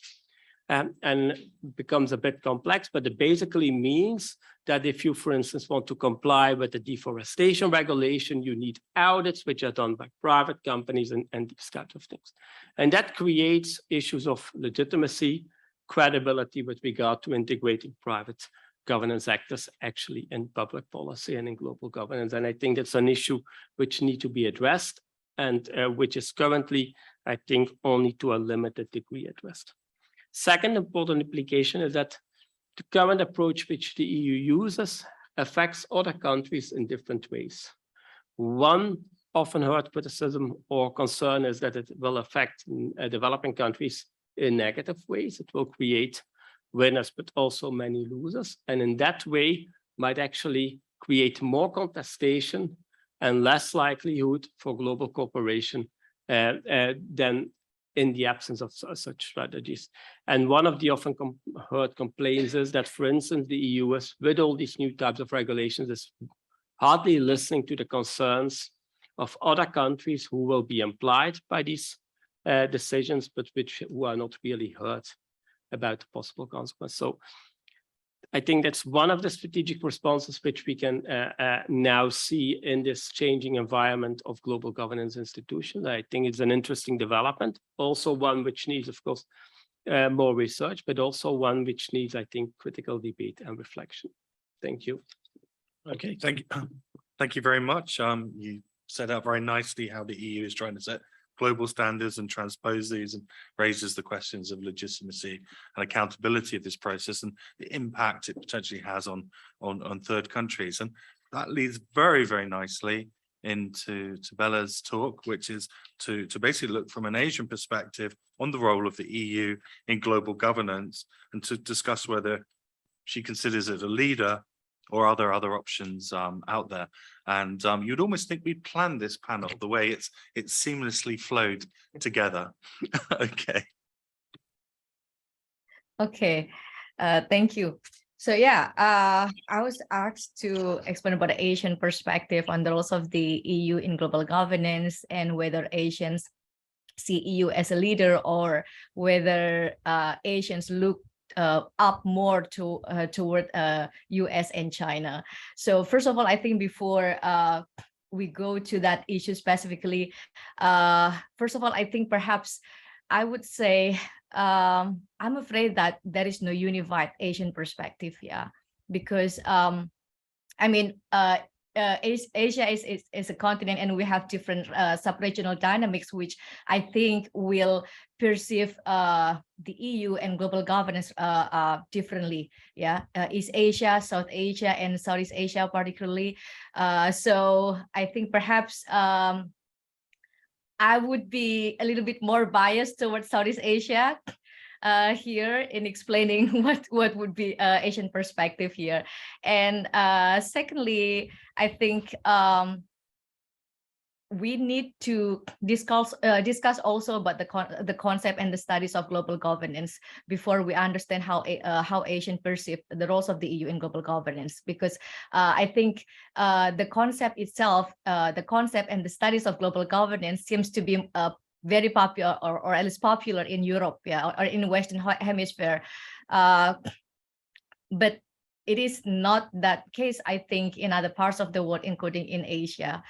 And becomes a bit complex, but it basically means that if you, for instance, want to comply with the deforestation regulation, you need audits which are done by private companies and these types of things. And that creates issues of legitimacy, credibility with regard to integrating private governance actors actually in public policy and in global governance. And I think that's an issue which needs to be addressed and which is currently, I think, only to a limited degree addressed. Second important implication is that the current approach which the EU uses affects other countries in different ways. One often heard criticism or concern is that it will affect developing countries in negative ways. It will create winners, but also many losers. And in that way, might actually create more contestation and less likelihood for global cooperation than in the absence of such strategies. And one of the often heard complaints is that, for instance, the EU is, with all these new types of regulations, is hardly listening to the concerns of other countries who will be implied by these decisions, but who are not really heard about the possible consequences. So I think that's one of the strategic responses which we can now see in this changing environment of global governance institutions. I think it's an interesting development, also one which needs, of course, more research, but also one which needs, I think, critical debate and reflection. Thank you. Okay, thank you. Thank you very much. You set out very nicely how the EU is trying to set global standards and transpose these, and raises the questions of legitimacy and accountability of this process and the impact it potentially has on third countries. And that leads very, very nicely into Bella's talk, which is to basically look from an Asian perspective on the role of the EU in global governance, and to discuss whether she considers it a leader or are there other options out there. And you'd almost think we'd planned this panel the way it's seamlessly flowed together. Okay. Okay, thank you. So yeah, I was asked to explain about the Asian perspective on the roles of the EU in global governance, and whether Asians see EU as a leader, or whether Asians look up more toward US and China. So first of all, I think before we go to that issue specifically, first of all, I think perhaps I would say I'm afraid that there is no unified Asian perspective, yeah, because I mean, Asia is a continent, and we have different sub-regional dynamics, which I think will perceive the EU and global governance differently. Yeah, East Asia, South Asia, and Southeast Asia particularly. So I think perhaps I would be a little bit more biased towards Southeast Asia here in explaining what would be Asian perspective here. And secondly, I think we need to discuss also about the concept and the studies of global governance before we understand how Asians perceive the roles of the EU in global governance. Because I think the concept itself, the concept and the studies of global governance seems to be very popular, or at least popular in Europe, yeah, or in the Western Hemisphere. But it is not that case, I think, in other parts of the world, including in Asia.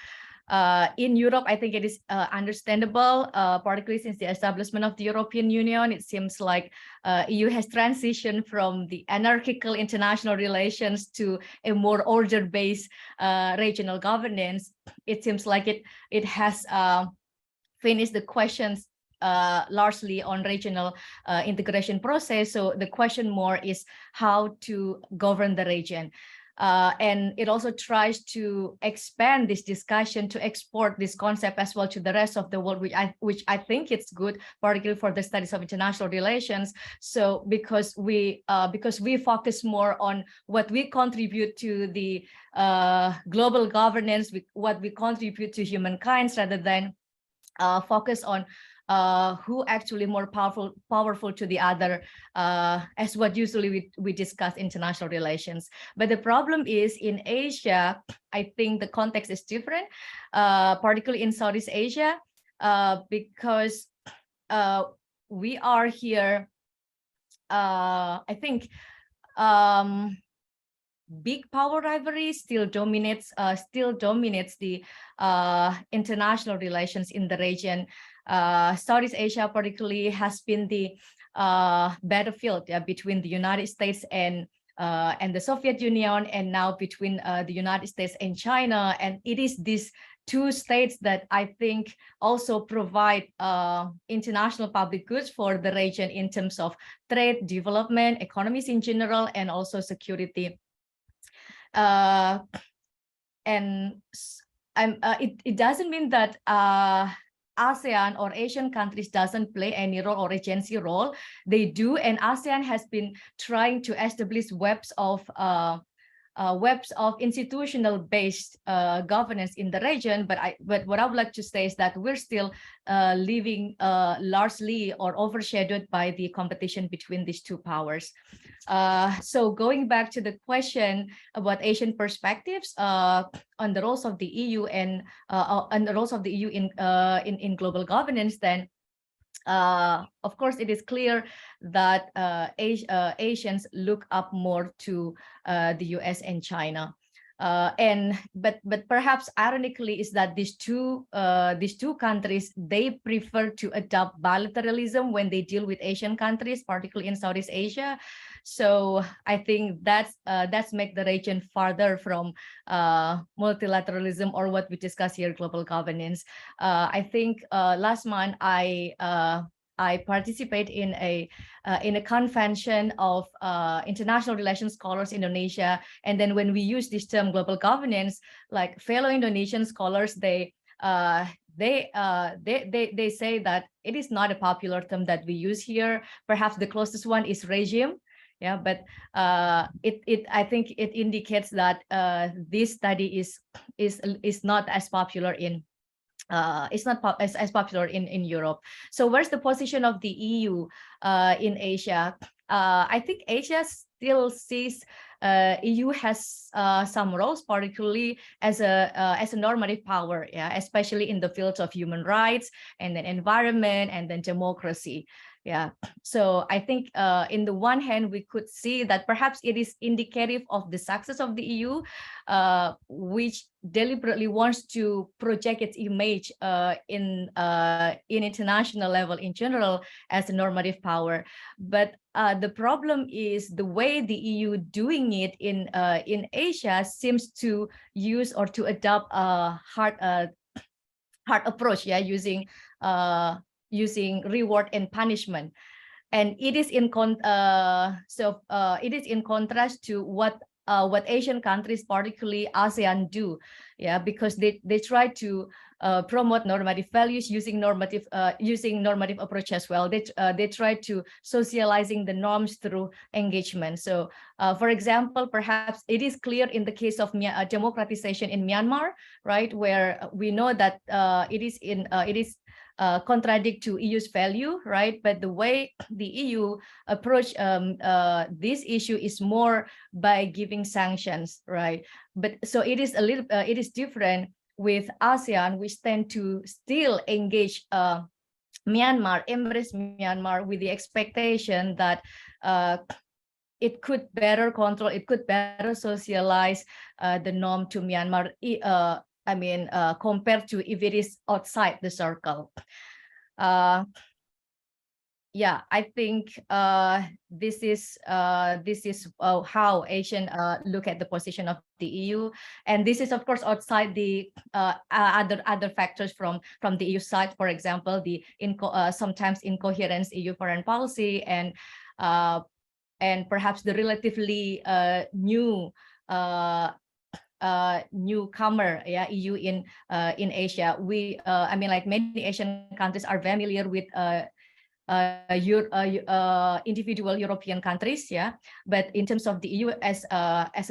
In Europe, I think it is understandable, particularly since the establishment of the European Union. It seems like EU has transitioned from the anarchical international relations to a more order-based regional governance. It seems like it has finished the questions largely on regional integration process. So the question more is how to govern the region. And it also tries to expand this discussion to export this concept as well to the rest of the world, which I think it's good, particularly for the studies of international relations. So because we focus more on what we contribute to the global governance, what we contribute to humankind, rather than focus on who actually more powerful to the other, as what usually we discuss international relations. But the problem is in Asia, I think the context is different, particularly in Southeast Asia, because we are here, I think big power rivalry still dominates the international relations in the region. Southeast Asia particularly has been the battlefield between the United States and the Soviet Union, and now between the United States and China. And it is these two states that I think also provide international public goods for the region in terms of trade, development, economies in general, and also security. It doesn't mean that ASEAN or Asian countries doesn't play any role or agency role. They do, and ASEAN has been trying to establish webs of institutional based governance in the region. But what I would like to say is that we're still living largely or overshadowed by the competition between these two powers. So going back to the question about Asian perspectives on the roles of the EU and the roles of the EU in global governance, then of course, it is clear that Asians look up more to the US and China. But perhaps ironically is that these two countries, they prefer to adopt bilateralism when they deal with Asian countries, particularly in Southeast Asia. So I think that's make the region farther from multilateralism, or what we discuss here, global governance. I think last month I participate in a convention of international relations scholars in Indonesia, and then when we use this term global governance, like fellow Indonesian scholars, they say that it is not a popular term that we use here. Perhaps the closest one is regime. Yeah, but I think it indicates that this study is not as popular in. It's not as popular in Europe. So where's the position of the EU in Asia? I think Asia still sees EU has some roles, particularly as a normative power, yeah, especially in the fields of human rights and then environment and then democracy. Yeah, so I think in the one hand, we could see that perhaps it is indicative of the success of the EU, which deliberately wants to project its image in international level in general as a normative power. But the problem is the way the EU doing it in Asia seems to use or to adopt a hard approach, yeah, using reward and punishment, and it is in contrast to what Asian countries, particularly ASEAN, do, yeah, because they try to promote normative values using normative approach as well. They try to socializing the norms through engagement. So for example, perhaps it is clear in the case of democratization in Myanmar, right, where we know that it is contradict to EU's value, right? But the way the EU approach this issue is more by giving sanctions, right? But so it is it is different with ASEAN, which tend to still engage Myanmar, embrace Myanmar with the expectation that it could better control, it could better socialize the norm to Myanmar. Compared to if it is outside the circle. yeah, I think this is how Asian look at the position of the EU, and this is of course outside the other factors from the EU side. For example, the sometimes incoherence EU foreign policy, and perhaps the relatively new newcomer, yeah, EU in Asia. We I mean, like many Asian countries are familiar with individual European countries, yeah. But in terms of the EU as a as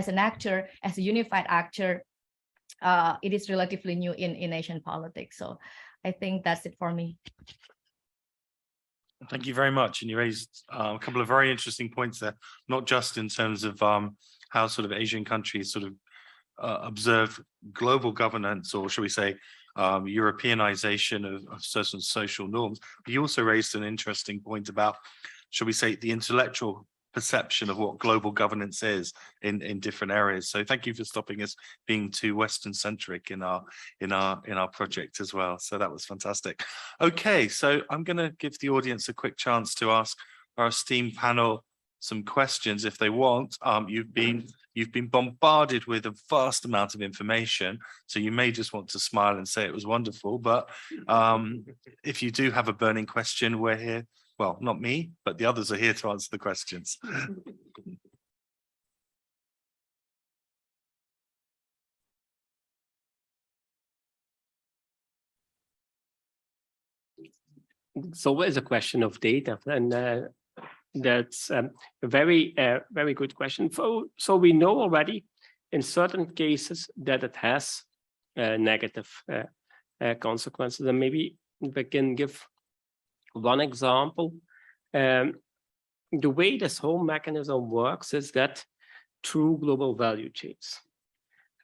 an actor, as a unified actor, it is relatively new in Asian politics. So I think that's it for me. Thank you very much. And you raised a couple of very interesting points there, not just in terms of how sort of Asian countries sort of observe global governance, or should we say Europeanization of certain social norms. But you also raised an interesting point about, should we say, the intellectual perception of what global governance is in different areas. So thank you for stopping us being too Western centric in our project as well. So that was fantastic. Okay, so I'm going to give the audience a quick chance to ask our esteemed panel some questions if they want. You've been bombarded with a vast amount of information, so you may just want to smile and say it was wonderful. But if you do have a burning question, we're here. Well, not me, but the others are here to answer the questions. It's always a question of data, and that's a very good question. So we know already in certain cases that it has negative consequences, and maybe we can give one example. The way this whole mechanism works is that through global value chains,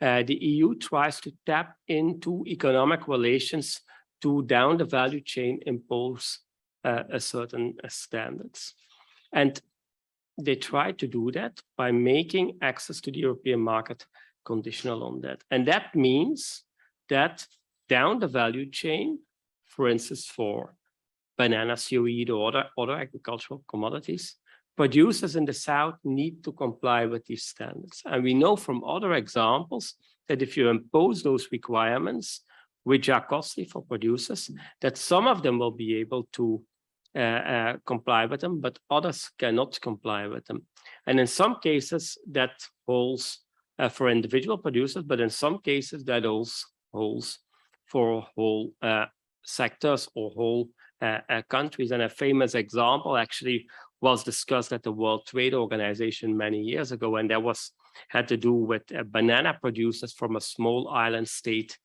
the EU tries to tap into economic relations to down the value chain impose a certain standards. And they try to do that by making access to the European market conditional on that. And that means that down the value chain, for instance, for banana, seaweed, or other agricultural commodities, producers in the South need to comply with these standards. And we know from other examples that if you impose those requirements, which are costly for producers, that some of them will be able to comply with them, but others cannot comply with them. And in some cases, that holds for individual producers, but in some cases, that also holds for whole sectors or whole countries. And a famous example actually was discussed at the World Trade Organization many years ago, and that had to do with banana producers from a small island state,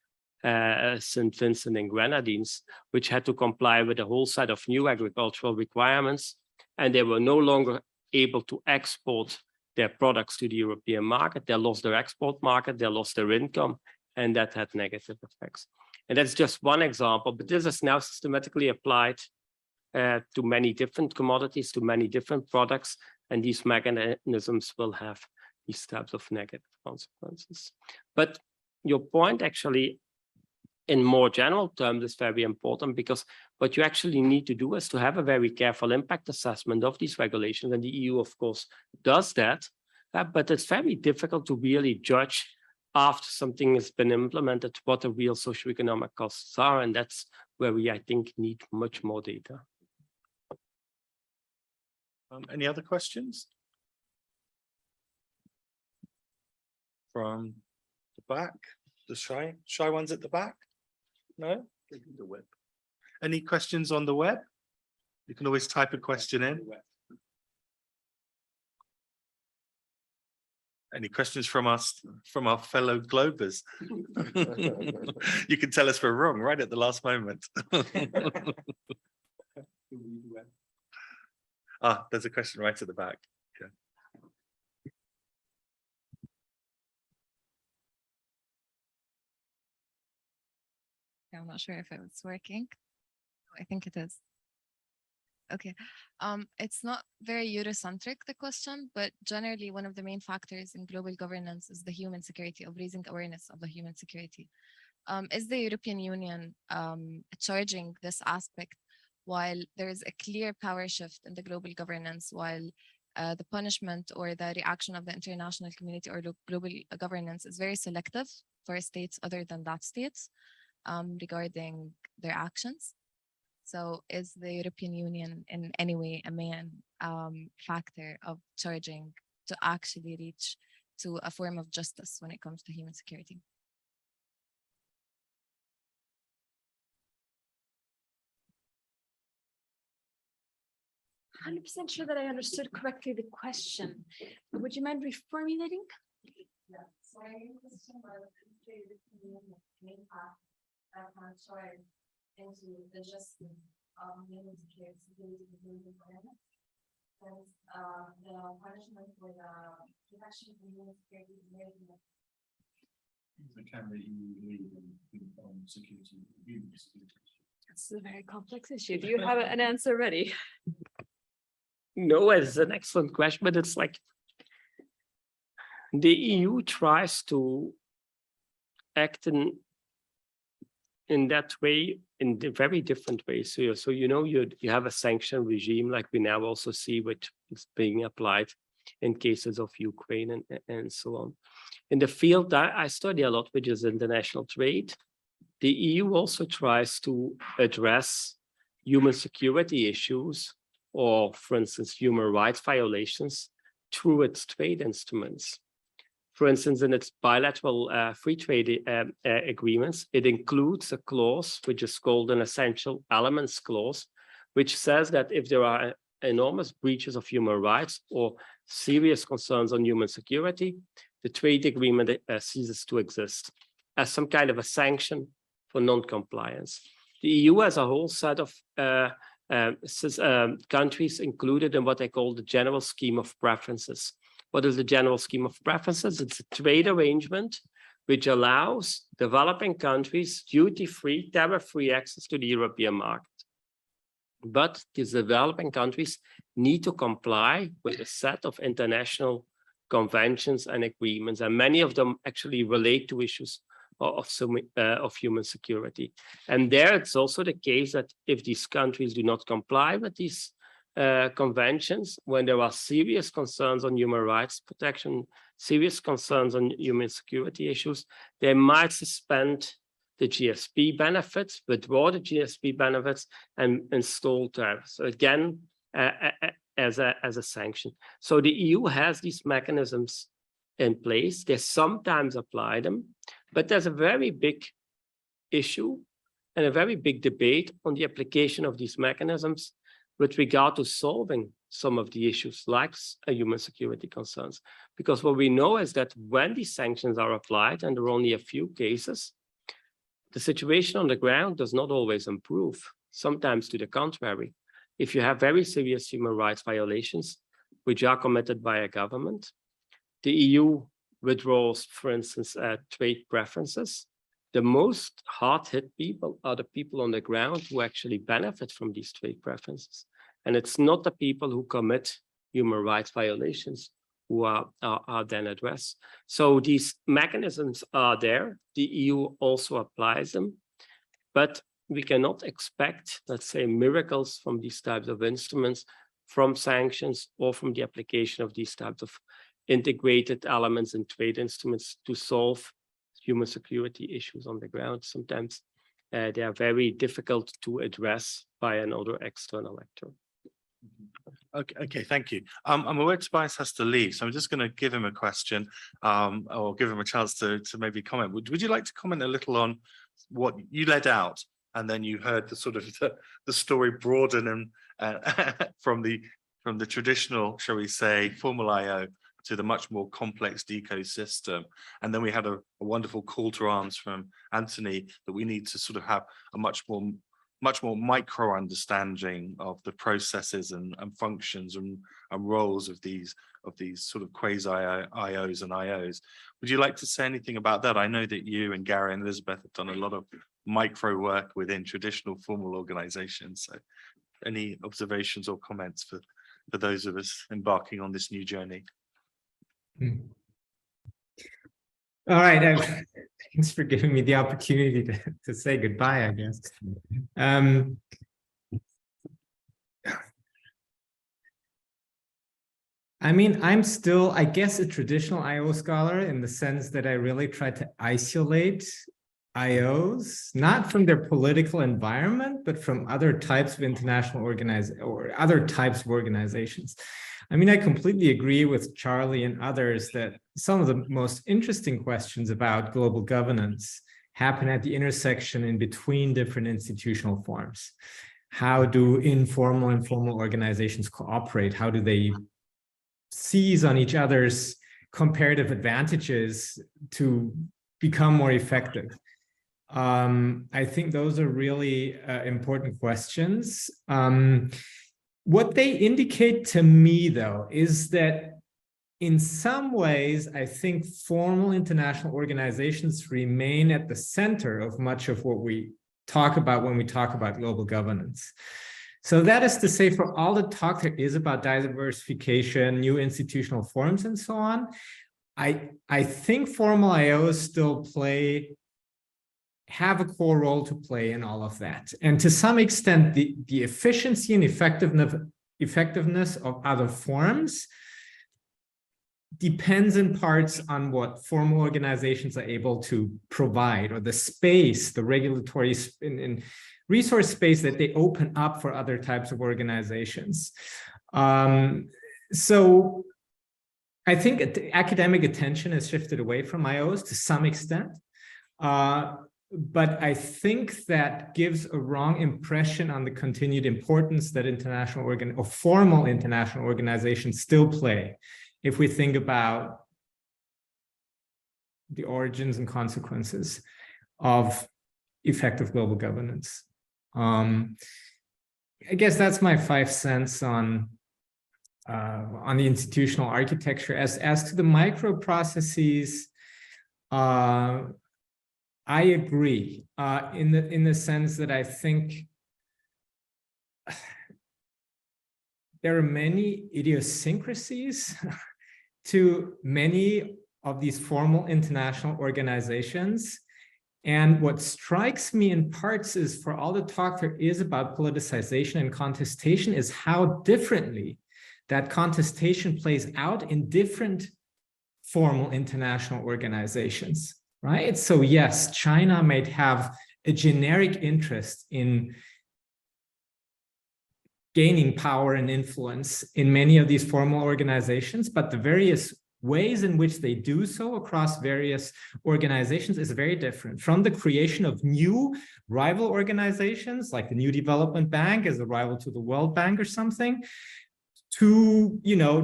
St. Vincent and Grenadines, which had to comply with a whole set of new agricultural requirements, and they were no longer able to export their products to the European market. They lost their export market, they lost their income, and that had negative effects. And that's just one example, but this is now systematically applied to many different commodities, to many different products, and these mechanisms will have these types of negative consequences. But your point actually, in more general terms, is very important, because what you actually need to do is to have a very careful impact assessment of these regulations. And the EU, of course, does that, but it's very difficult to really judge after something has been implemented what the real socioeconomic costs are. And that's where we, I think, need much more data. Any other questions? From the back, the shy ones at the back? No? The web. Any questions on the web? You can always type a question in. Any questions from us, from our fellow Globers? You can tell us we're wrong right at the last moment. Ah, there's a question right at the back. Yeah. I'm not sure if it's working. I think it is. Okay. It's not very Eurocentric, the question, but generally one of the main factors in global governance is the human security, of raising awareness of the human security. Is the European Union charging this aspect while there is a clear power shift in the global governance, while the punishment or the reaction of the international community or global governance is very selective for states other than that states regarding their actions. So is the European Union in any way a main factor of charging to actually reach to a form of justice when it comes to human security? 100% sure that I understood correctly the question. Would you mind reformulating? Yeah, so I think this is about the main path that can charge into the justice of human security and the punishment for the protection of human security is very Can the EU lead on security, human security? It's a very complex issue. Do you have an answer ready? No, it's an excellent question, but it's like the EU tries to act in that way in very different ways. So you know, you have a sanction regime like we now also see, which is being applied in cases of Ukraine and so on. In the field that I study a lot, which is international trade, the EU also tries to address human security issues or, for instance, human rights violations through its trade instruments. For instance, in its bilateral free trade agreements, it includes a clause which is called an essential elements clause, which says that if there are enormous breaches of human rights or serious concerns on human security, the trade agreement ceases to exist as some kind of a sanction for non-compliance. The EU has a whole set of countries included in what they call the general scheme of preferences. What is the general scheme of preferences? It's a trade arrangement which allows developing countries duty-free, tariff-free access to the European market. But these developing countries need to comply with a set of international conventions and agreements, and many of them actually relate to issues of human security. And there it's also the case that if these countries do not comply with these conventions, when there are serious concerns on human rights protection, serious concerns on human security issues, they might suspend the GSP benefits, withdraw the GSP benefits, and install tariffs. So again, as a sanction. So the EU has these mechanisms in place. They sometimes apply them, but there's a very big issue and a very big debate on the application of these mechanisms with regard to solving some of the issues like human security concerns. Because what we know is that when these sanctions are applied, and there are only a few cases, the situation on the ground does not always improve, sometimes to the contrary. If you have very serious human rights violations, which are committed by a government, the EU withdraws, for instance, trade preferences. The most hard-hit people are the people on the ground who actually benefit from these trade preferences. And it's not the people who commit human rights violations who are then addressed. So these mechanisms are there. The EU also applies them, but we cannot expect, let's say, miracles from these types of instruments, from sanctions, or from the application of these types of integrated elements and trade instruments to solve human security issues on the ground. Sometimes they are very difficult to address by another external actor. Okay, thank you. I'm aware Tobias has to leave, so I'm just going to give him a question or give him a chance to maybe comment. Would you like to comment a little on what you led out, and then you heard the sort of the story broaden and from the traditional, shall we say, formal IO to the much more complex ecosystem. And then we had a wonderful call to arms from Anthony that we need to sort of have a much more micro understanding of the processes and functions and roles of these sort of quasi IOs and IOs. Would you like to say anything about that? I know that you and Gary and Elizabeth have done a lot of micro work within traditional formal organizations. So any observations or comments for those of us embarking on this new journey? All right, thanks for giving me the opportunity to say goodbye, I guess. I mean, I'm still, I guess, a traditional IO scholar in the sense that I really try to isolate IOs, not from their political environment, but from other types of international other types of organizations. I mean, I completely agree with Charlie and others that some of the most interesting questions about global governance happen at the intersection in between different institutional forms. How do informal and formal organizations cooperate? How do they seize on each other's comparative advantages to become more effective? I think those are really important questions. What they indicate to me, though, is that in some ways, I think formal international organizations remain at the center of much of what we talk about when we talk about global governance. So that is to say, for all the talk there is about diversification, new institutional forms, and so on, I think formal IOs still have a core role to play in all of that. And to some extent, the efficiency and effectiveness of other forms depends in parts on what formal organizations are able to provide, or the space, the regulatory and resource space that they open up for other types of organizations. So I think academic attention has shifted away from IOs to some extent. But I think that gives a wrong impression on the continued importance that formal international organizations still play, if we think about the origins and consequences of effective global governance. I guess that's my 5 cents on the institutional architecture. As to the micro processes, I agree in the sense that I think there are many idiosyncrasies to many of these formal international organizations. And what strikes me in parts is, for all the talk there is about politicization and contestation, is how differently that contestation plays out in different formal international organizations, right? So yes, China might have a generic interest in gaining power and influence in many of these formal organizations, but the various ways in which they do so across various organizations is very different. From the creation of new rival organizations, like the New Development Bank as a rival to the World Bank or something, to,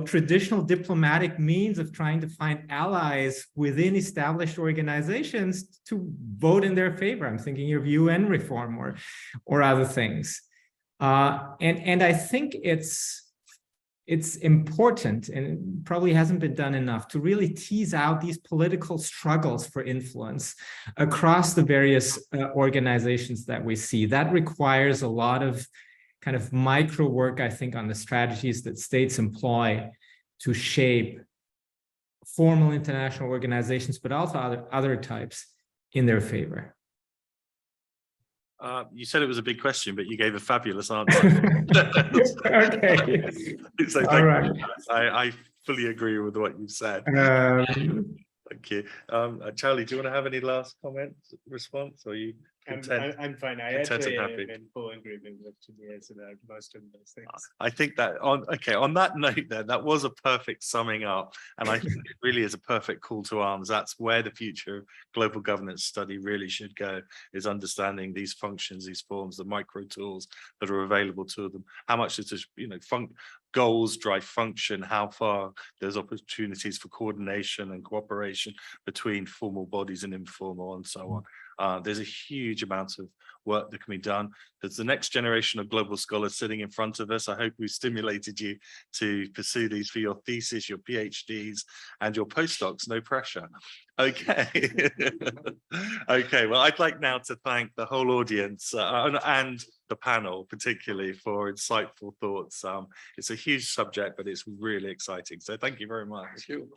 traditional diplomatic means of trying to find allies within established organizations to vote in their favor. I'm thinking of UN reform or other things. And I think it's important, and probably hasn't been done enough, to really tease out these political struggles for influence across the various organizations that we see. That requires a lot of kind of micro work, I think, on the strategies that states employ to shape formal international organizations, but also other types in their favor. You said it was a big question, but you gave a fabulous answer. Okay. So all right. I fully agree with what you've said. Thank you. Charlie, do you want to have any last comments, response, or are you content? I'm fine. I actually am in full agreement with Tobias about most of those things. I think that on that note, then, that was a perfect summing up, and I think it really is a perfect call to arms. That's where the future of global governance study really should go, is understanding these functions, these forms, the micro tools that are available to them. How much is this, goals drive function, how far there's opportunities for coordination and cooperation between formal bodies and informal, and so on. There's a huge amount of work that can be done. There's the next generation of global scholars sitting in front of us. I hope we've stimulated you to pursue these for your thesis, your PhDs, and your postdocs. No pressure. Okay. Okay, well, I'd like now to thank the whole audience and the panel particularly for insightful thoughts. It's a huge subject, but it's really exciting. So thank you very much. Thank you.